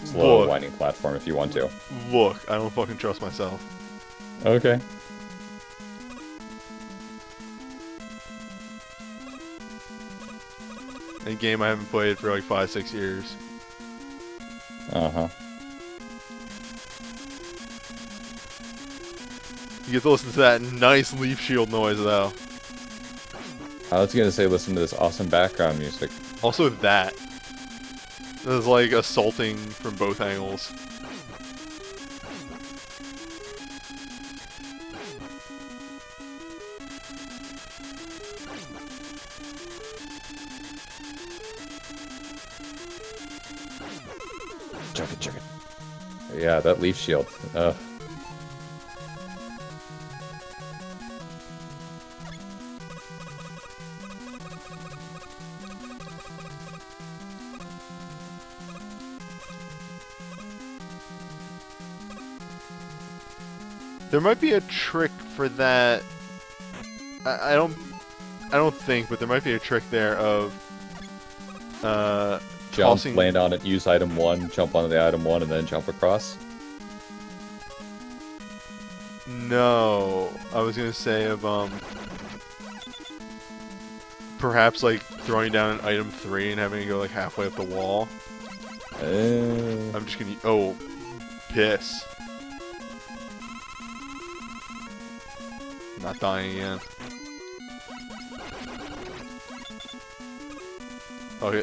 slow winding platform if you want to.
Look, I don't fucking trust myself.
Okay.
A game I haven't played for like 5-6 years.
Uh-huh.
You get to listen to that nice leaf shield noise, though.
I was gonna say listen to this awesome background music.
Also that. It's like assaulting from both angles.
Chug it. Yeah, that leaf shield.
There might be a trick for that. I don't think, but there might be a trick there of
Jump,
tossing...
land on it, use item 1, jump onto the item 1, and then jump across.
No, I was gonna say of perhaps like throwing down an item 3 and having to go like halfway up the wall. I'm just gonna... Oh, piss. Not dying again. Okay.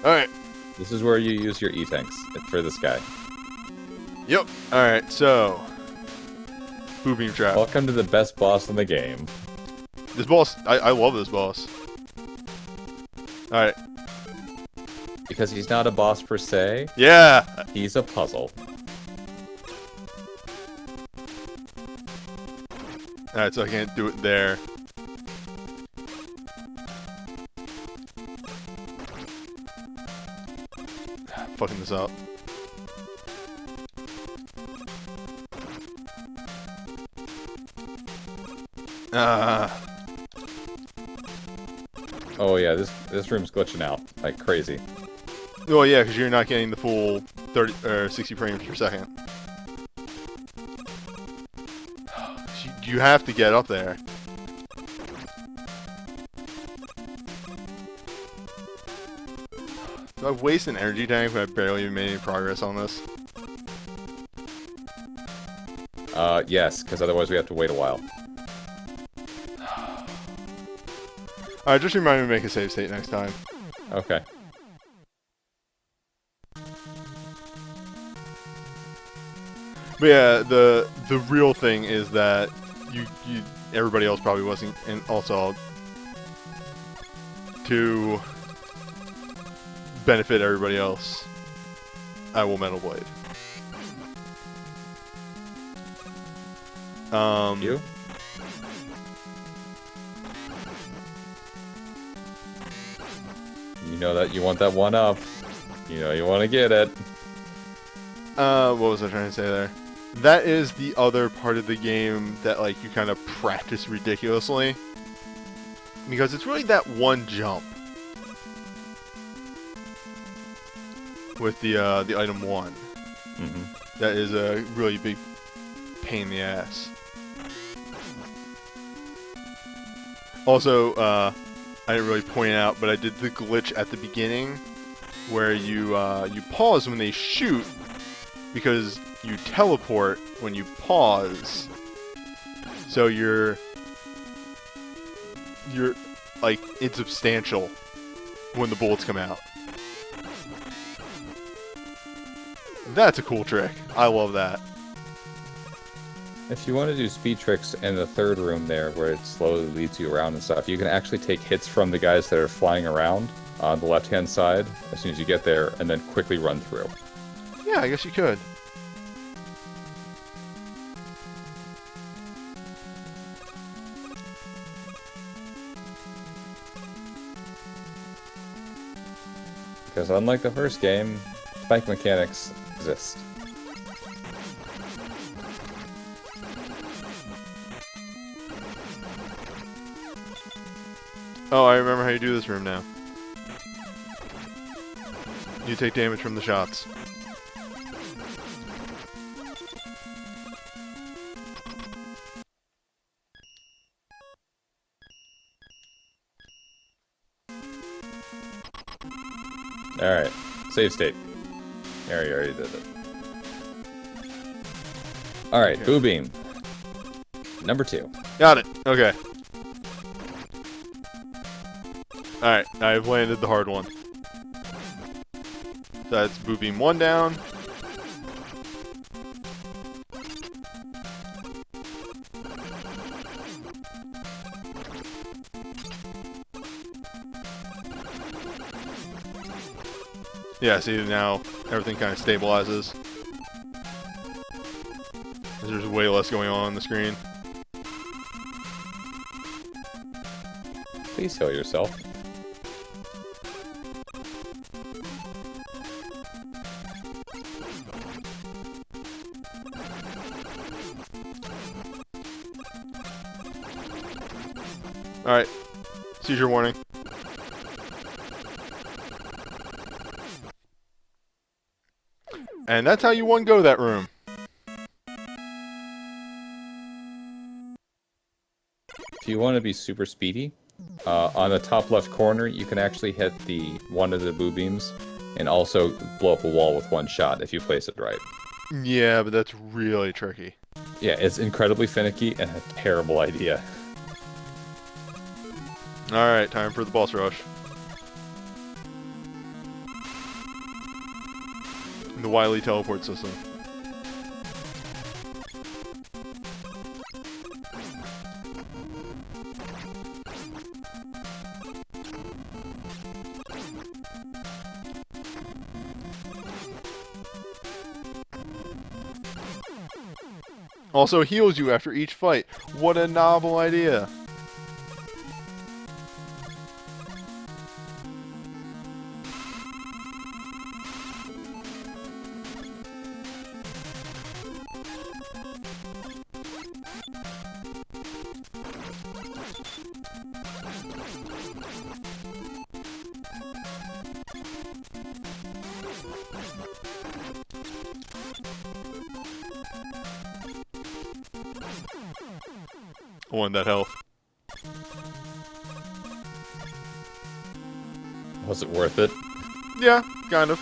Alright.
This is where you use your E-tanks for this guy.
Yep. Alright, so... Boo Beam Trap.
Welcome to the best boss in the game.
This boss... I love this boss. Alright.
Because he's not a boss per se.
Yeah!
He's a puzzle.
Alright, so I can't do it there. Fucking this up.
Oh yeah, this room's glitching out like crazy.
Well, yeah, because you're not getting the full 30 or 60 frames per second. You have to get up there. Do I waste an energy tank when I barely even made any progress on this?
Yes, because otherwise we have to wait a while.
Alright, just remind me to make a save state next time.
Okay.
But yeah, the real thing is that you everybody else probably wasn't, and also to benefit everybody else, I will Metal Blade.
You? You know that you want that one up. You know you want to get it.
What was I trying to say there? That is the other part of the game that like you kind of practice ridiculously, because it's really that one jump with the item 1 that is a really big pain in the ass. Also, I didn't really point out, but I did the glitch at the beginning where you pause when they shoot, because you teleport when you pause. So you're like insubstantial when the bullets come out. That's a cool trick. I love that.
If you want to do speed tricks in the third room there, where it slowly leads you around and stuff, you can actually take hits from the guys that are flying around on the left-hand side as soon as you get there, and then quickly run through.
Yeah, I guess you could.
Because unlike the first game, spike mechanics exist.
Oh, I remember how you do this room now. You take damage from the shots.
Alright, save state. There, you already did it. Alright,
Okay.
Boo Beam. Number 2.
Got it. Okay. Alright, I've landed the hard one. That's Boo Beam 1 down. Yeah, see now everything kind of stabilizes. There's way less going on the screen.
Please heal yourself.
Alright. Seizure warning. And that's how you one-go that room.
If you want to be super speedy, on the top left corner, you can actually hit one of the Boo Beams and also blow up a wall with one shot if you place it right.
Yeah, but that's really tricky.
Yeah, it's incredibly finicky and a terrible idea.
Alright, time for the boss rush. The Wily teleport system. Also heals you after each fight. What a novel idea. I want that health.
Was it worth it?
Yeah, kind of.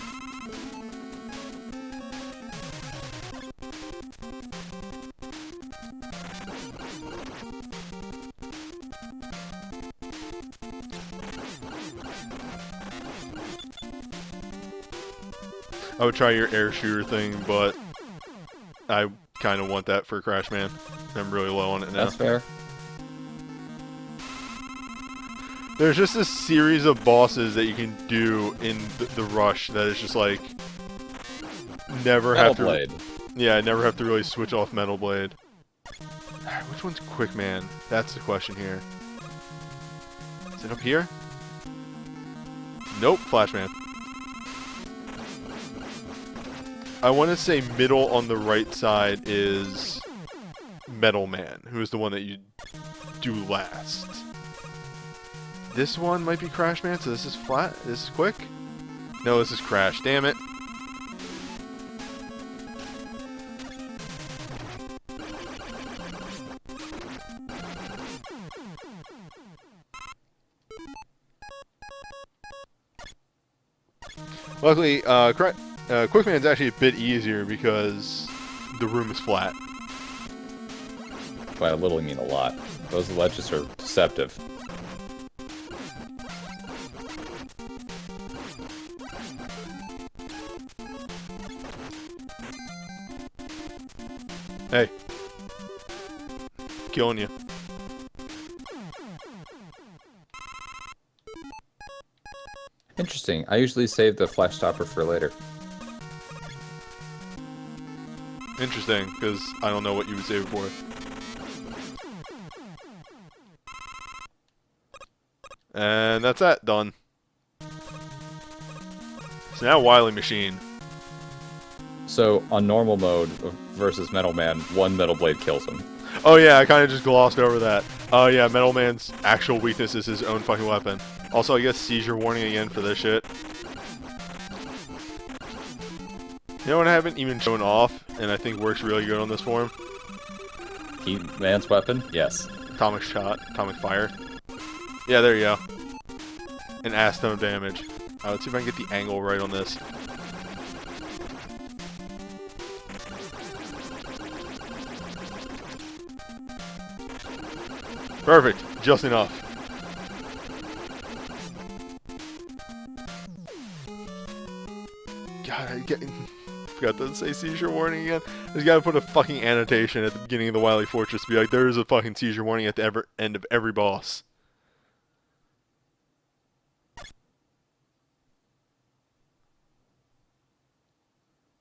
I would try your air shooter thing, but I kind of want that for Crash Man. I'm really low on it now.
That's fair.
There's just a series of bosses that you can do in the rush that is just like never
Metal
have to.
Blade.
Yeah, I never have to really switch off Metal Blade. Alright, which one's Quick Man? That's the question here. Is it up here? Nope, Flashman. I want to say middle on the right side is Metal Man, who is the one that you do last. This one might be Crash Man, so this is flat. This is Quick. No, this is Crash. Damn it. Luckily, Quickman's actually a bit easier because the room is flat.
By a little, I mean a lot. Those ledges are deceptive.
Hey. Killing you.
Interesting. I usually save the flash stopper for later.
Interesting, because I don't know what you would save it for. And that's that. Done. So now Wily Machine.
So, on normal mode versus Metal Man, one Metal Blade kills him.
Oh yeah, I kind of just glossed over that. Oh yeah, Metal Man's actual weakness is his own fucking weapon. Also, I guess seizure warning again for this shit. You know what I haven't even shown off, and I think works really good on this form?
Man's weapon? Yes.
Atomic Shot, Atomic Fire. Yeah, there you go. An ass ton of damage. Let's see if I can get the angle right on this. Perfect, just enough. God, forgot to say seizure warning again. I just gotta put a fucking annotation at the beginning of the Wily Fortress to be like, there is a fucking seizure warning at the end of every boss.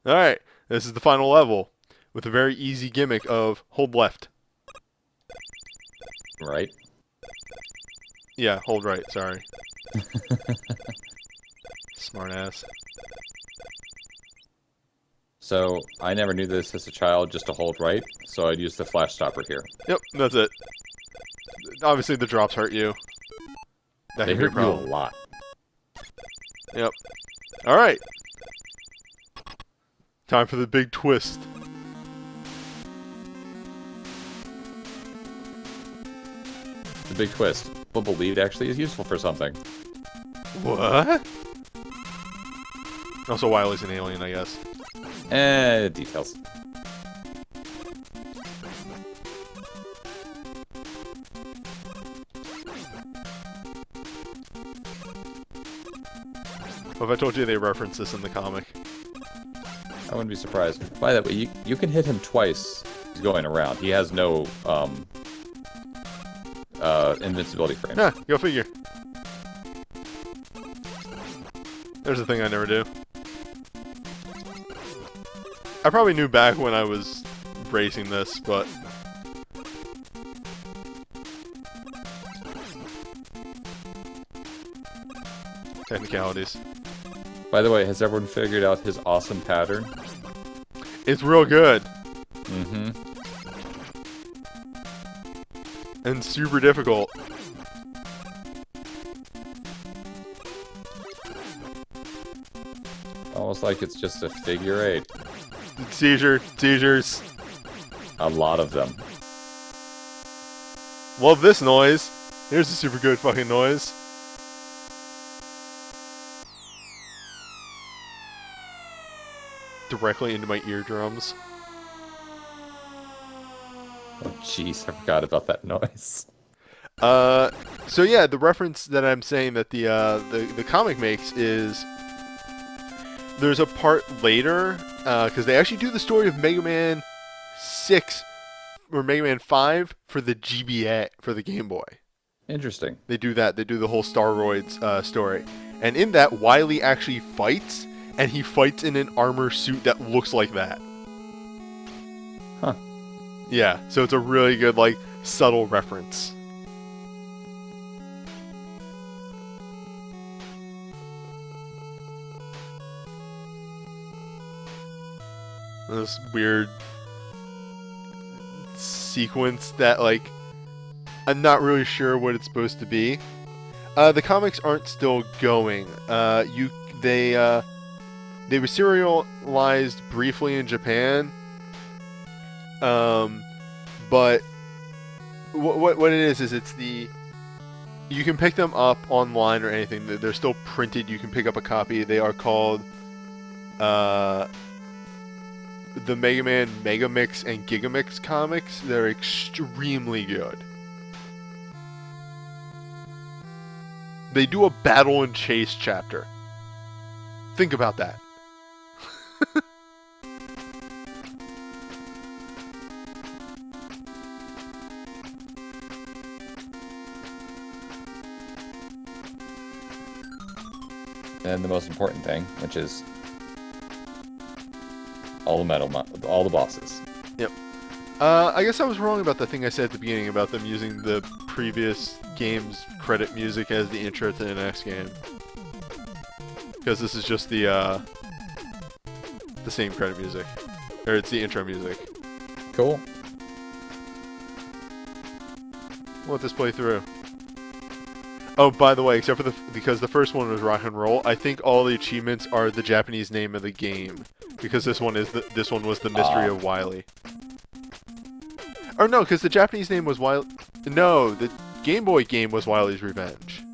Alright, this is the final level, with a very easy gimmick of hold left.
Right?
Yeah, hold right, sorry. Smart ass.
So, I never knew this as a child, just to hold right, so I'd use the flash stopper here.
Yep, that's it. Obviously the drops hurt you. That
They
can be a
hurt you a
problem.
lot.
Yep. Alright. Time for the big twist.
The big twist. Bubble Lead actually is useful for something.
What? Also, Wily's an alien, I guess.
Details.
What if I told you they referenced this in the comic?
I wouldn't be surprised. By the way, you can hit him twice. He's going around. He has no invincibility frames.
Huh, go figure. There's a thing I never do. I probably knew back when I was racing this, but... technicalities.
By the way, has everyone figured out his awesome pattern?
It's real good.
Mm-hmm.
And super difficult.
Almost like it's just a figure eight.
Seizures.
A lot of them.
Love this noise. Here's a super good fucking noise. Directly into my eardrums.
Oh, jeez, I forgot about that noise.
So yeah, the reference that I'm saying that the comic makes is there's a part later, because they actually do the story of Mega Man 6 or Mega Man 5 for the GBA for the Game Boy.
Interesting.
They do that. They do the whole Staroids story, and in that, Wily actually fights, and he fights in an armor suit that looks like that.
Huh.
Yeah, so it's a really good, like, subtle reference. This weird sequence that, like, I'm not really sure what it's supposed to be. The comics aren't still going. They were serialized briefly in Japan. But what it is it's the, you can pick them up online or anything. They're still printed. You can pick up a copy. They are called the Mega Man Mega Mix and Giga Mix comics. They're extremely good. They do a battle and chase chapter. Think about that.
And the most important thing, which is all the bosses.
Yep. I guess I was wrong about the thing I said at the beginning about them using the previous game's credit music as the intro to the next game. Because this is just the same credit music. Or it's the intro music.
Cool.
We'll let this play through. Oh, by the way, except for because the first one was rock and roll, I think all the achievements are the Japanese name of the game. Because this one was the Mystery of Wily. Or no, because the Japanese name was Wily. No, the Game Boy game was Wily's Revenge.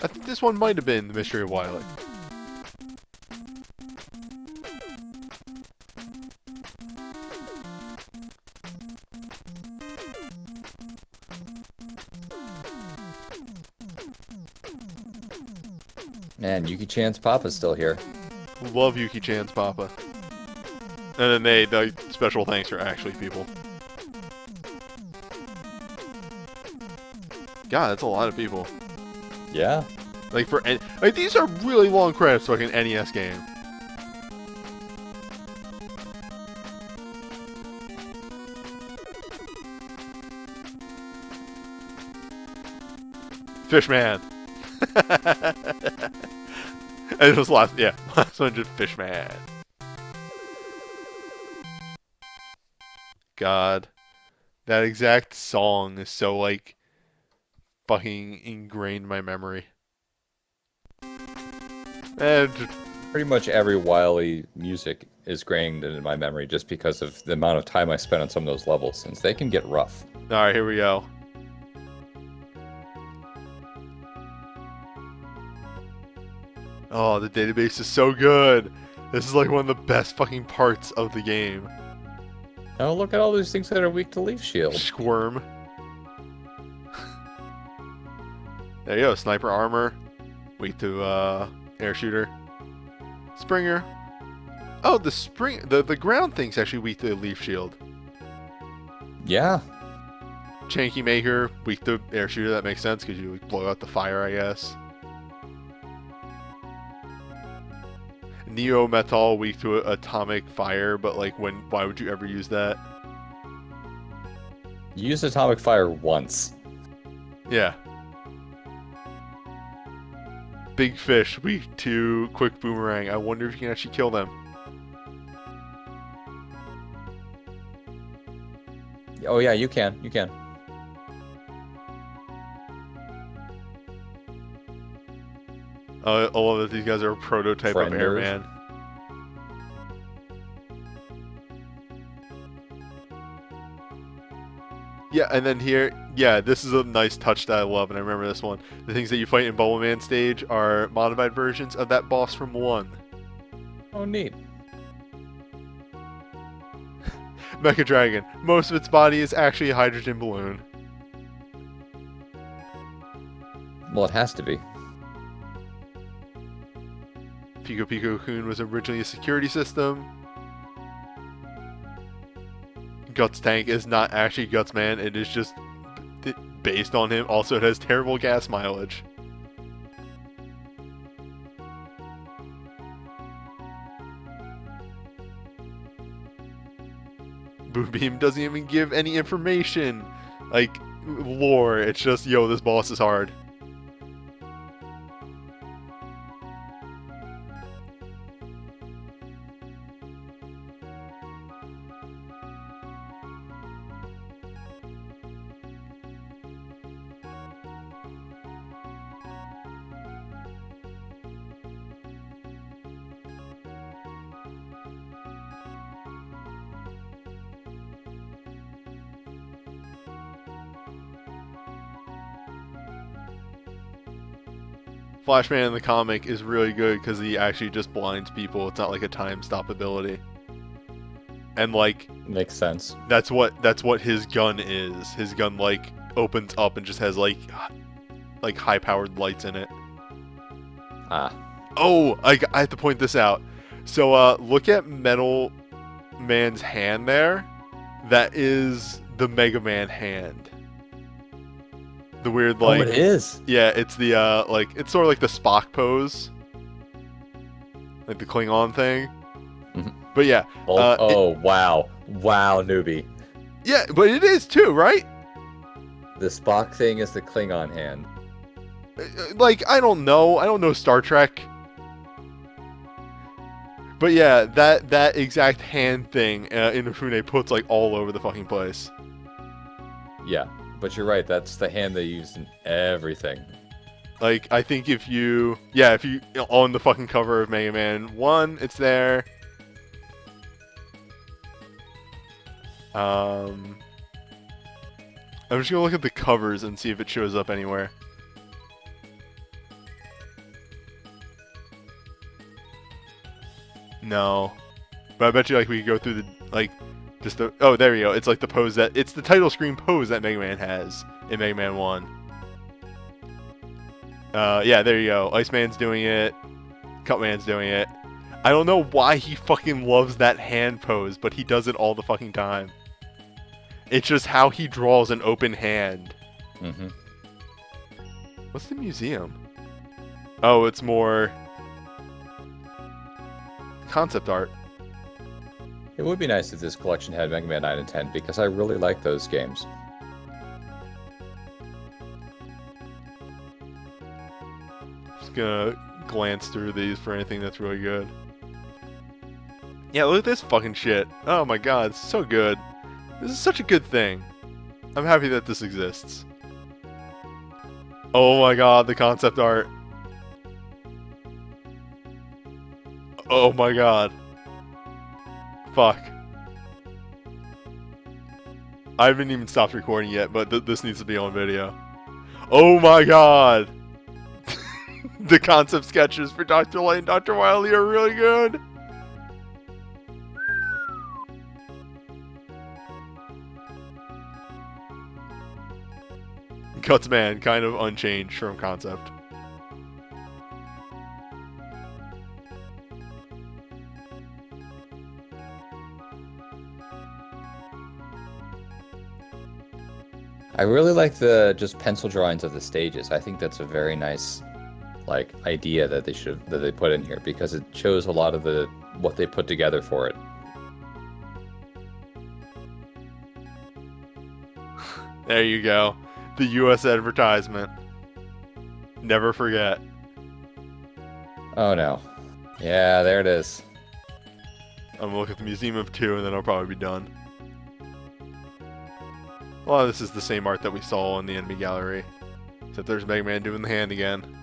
I think this one might have been the Mystery of Wily.
Man, Yuki-chan's Papa's still here.
Love Yuki-chan's Papa. And then the special thanks are actually people. God, that's a lot of people.
Yeah.
Like these are really long credits for like an NES game. Fishman. And it was last 100 Fishman. God, that exact song is so like fucking ingrained in my memory. And
pretty much every Wily music is ingrained in my memory just because of the amount of time I spent on some of those levels, since they can get rough.
All right, here we go. Oh, the database is so good. This is like one of the best fucking parts of the game.
Oh, look at all these things that are weak to Leaf Shield.
Squirm. There you go, sniper armor. Weak to air shooter. Springer. Oh, the ground thing's actually weak to leaf shield.
Yeah.
Chanky Maker, weak to air shooter. That makes sense because you blow out the fire, I guess. Neo Metal, weak to atomic fire, but like why would you ever use that?
Use atomic fire once.
Yeah. Big Fish, weak to quick boomerang. I wonder if you can actually kill them.
Oh yeah, you can. You can.
I love that these guys are a prototype of Airman. Yeah, and then here, this is a nice touch that I love, and I remember this one. The things that you fight in Bubble Man stage are modified versions of that boss from 1.
Oh, neat.
Mecha Dragon. Most of its body is actually a hydrogen balloon.
Well, it has to be.
Pico Pico Kun was originally a security system. Guts tank is not actually Guts Man. It is just based on him. Also, it has terrible gas mileage. Boo Beam doesn't even give any information, like lore. It's just, yo, this boss is hard. Flashman in the comic is really good because he actually just blinds people. It's not like a time stop ability. And like
Makes sense.
that's what his gun is. His gun like opens up and just has like high powered lights in it.
Ah.
Oh, I have to point this out. So look at Metal Man's hand there. That is the Mega Man hand. The weird like
it is.
Yeah, it's the like it's sort of like the Spock pose, like the Klingon thing.
Mhm.
But yeah,
Wow, newbie.
yeah, but it is too, right?
The Spock thing is the Klingon hand.
Like I don't know Star Trek, but yeah, that exact hand thing Inafune puts like all over the fucking place.
Yeah, but you're right. That's the hand they use in everything.
Like I think if you on the fucking cover of Mega Man 1, it's there. I'm just gonna look at the covers and see if it shows up anywhere. No, but I bet you like we could go through the like just the there you go. It's like the pose it's the title screen pose that Mega Man has in Mega Man 1. Yeah, there you go. Iceman's doing it. Cutman's doing it. I don't know why he fucking loves that hand pose, but he does it all the fucking time. It's just how he draws an open hand.
Mm-hmm.
What's the museum? Oh, it's more concept art.
It would be nice if this collection had Mega Man 9 and 10 because I really like those games.
Just gonna glance through these for anything that's really good. Yeah, look at this fucking shit. Oh my god, it's so good. This is such a good thing. I'm happy that this exists. Oh my god, the concept art. Oh my god. Fuck. I haven't even stopped recording yet, but this needs to be on video. Oh my god! The concept sketches for Dr. Light and Dr. Wily are really good! Cutsman, kind of unchanged from concept.
I really like the just pencil drawings of the stages. I think that's a very nice like idea that they put in here because it shows a lot of what they put together for it.
There you go. The US advertisement. Never forget.
Oh no. Yeah, there it is.
I'm gonna look at the Museum of 2 and then I'll probably be done. A lot of this is the same art that we saw in the enemy gallery. Except there's Mega Man doing the hand again.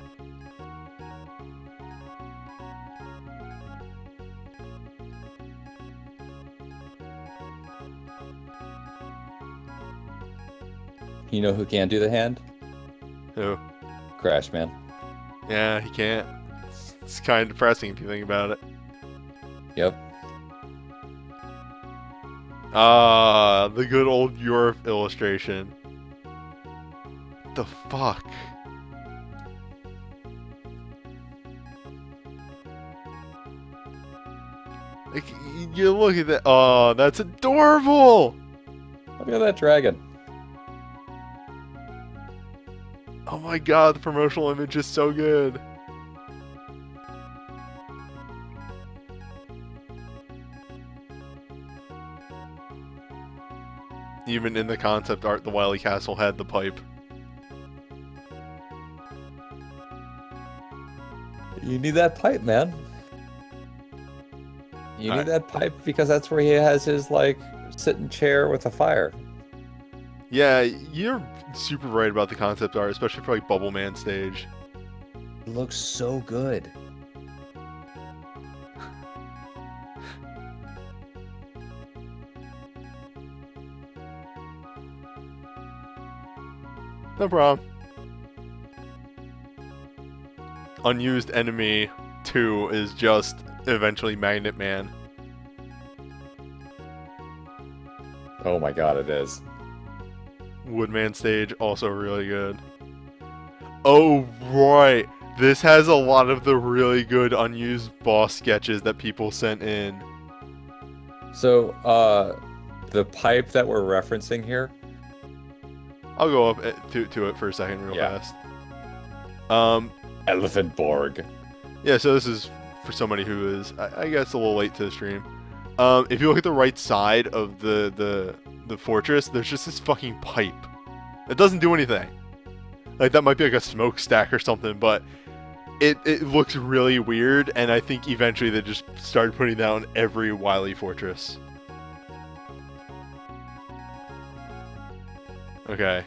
You know who can't do the hand?
Who?
Crash Man.
Yeah, he can't. It's kind of depressing if you think about it.
Yep.
Ah, the good old Europe illustration. What the fuck? Like, you look at that. Oh, that's adorable!
Look at that dragon.
Oh my god, the promotional image is so good. Even in the concept art, the Wily Castle had the pipe.
You need that pipe, man. You need that pipe because that's where he has his, like, sitting chair with a fire.
Yeah, you're super right about the concept art, especially for like Bubble Man stage.
It looks so good.
No problem. Unused enemy 2 is just eventually Magnet Man.
Oh my god, it is.
Woodman stage, also really good. Oh, right. This has a lot of the really good unused boss sketches that people sent in.
So, the pipe that we're referencing here.
I'll go up to it for a second real fast.
Elephant Borg.
Yeah, so this is for somebody who is, I guess, a little late to the stream. If you look at the right side of the fortress, there's just this fucking pipe. It doesn't do anything. Like, that might be like a smokestack or something, but it looks really weird, and I think eventually they just started putting that on every Wily fortress. Okay.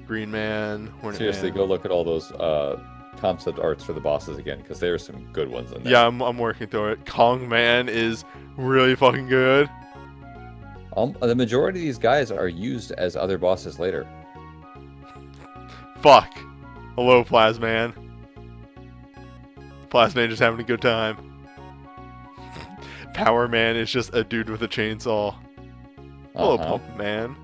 Green Man, Hornet
Seriously,
Man.
go look at all those concept arts for the bosses again, because there are some good ones in there.
Yeah, I'm working through it. Kong Man is really fucking good.
The majority of these guys are used as other bosses later.
Fuck. Hello, Plasman. Plasman just having a good time. Power Man is just a dude with a chainsaw. Hello, Pump Man.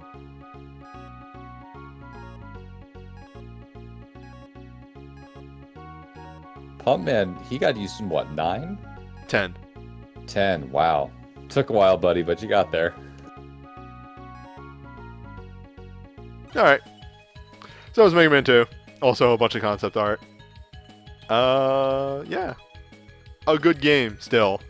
Pump Man, he got used in what, 9?
10.
10, wow. Took a while, buddy, but you got there.
Alright. So that was Mega Man 2. Also a bunch of concept art. Yeah. A good game, still.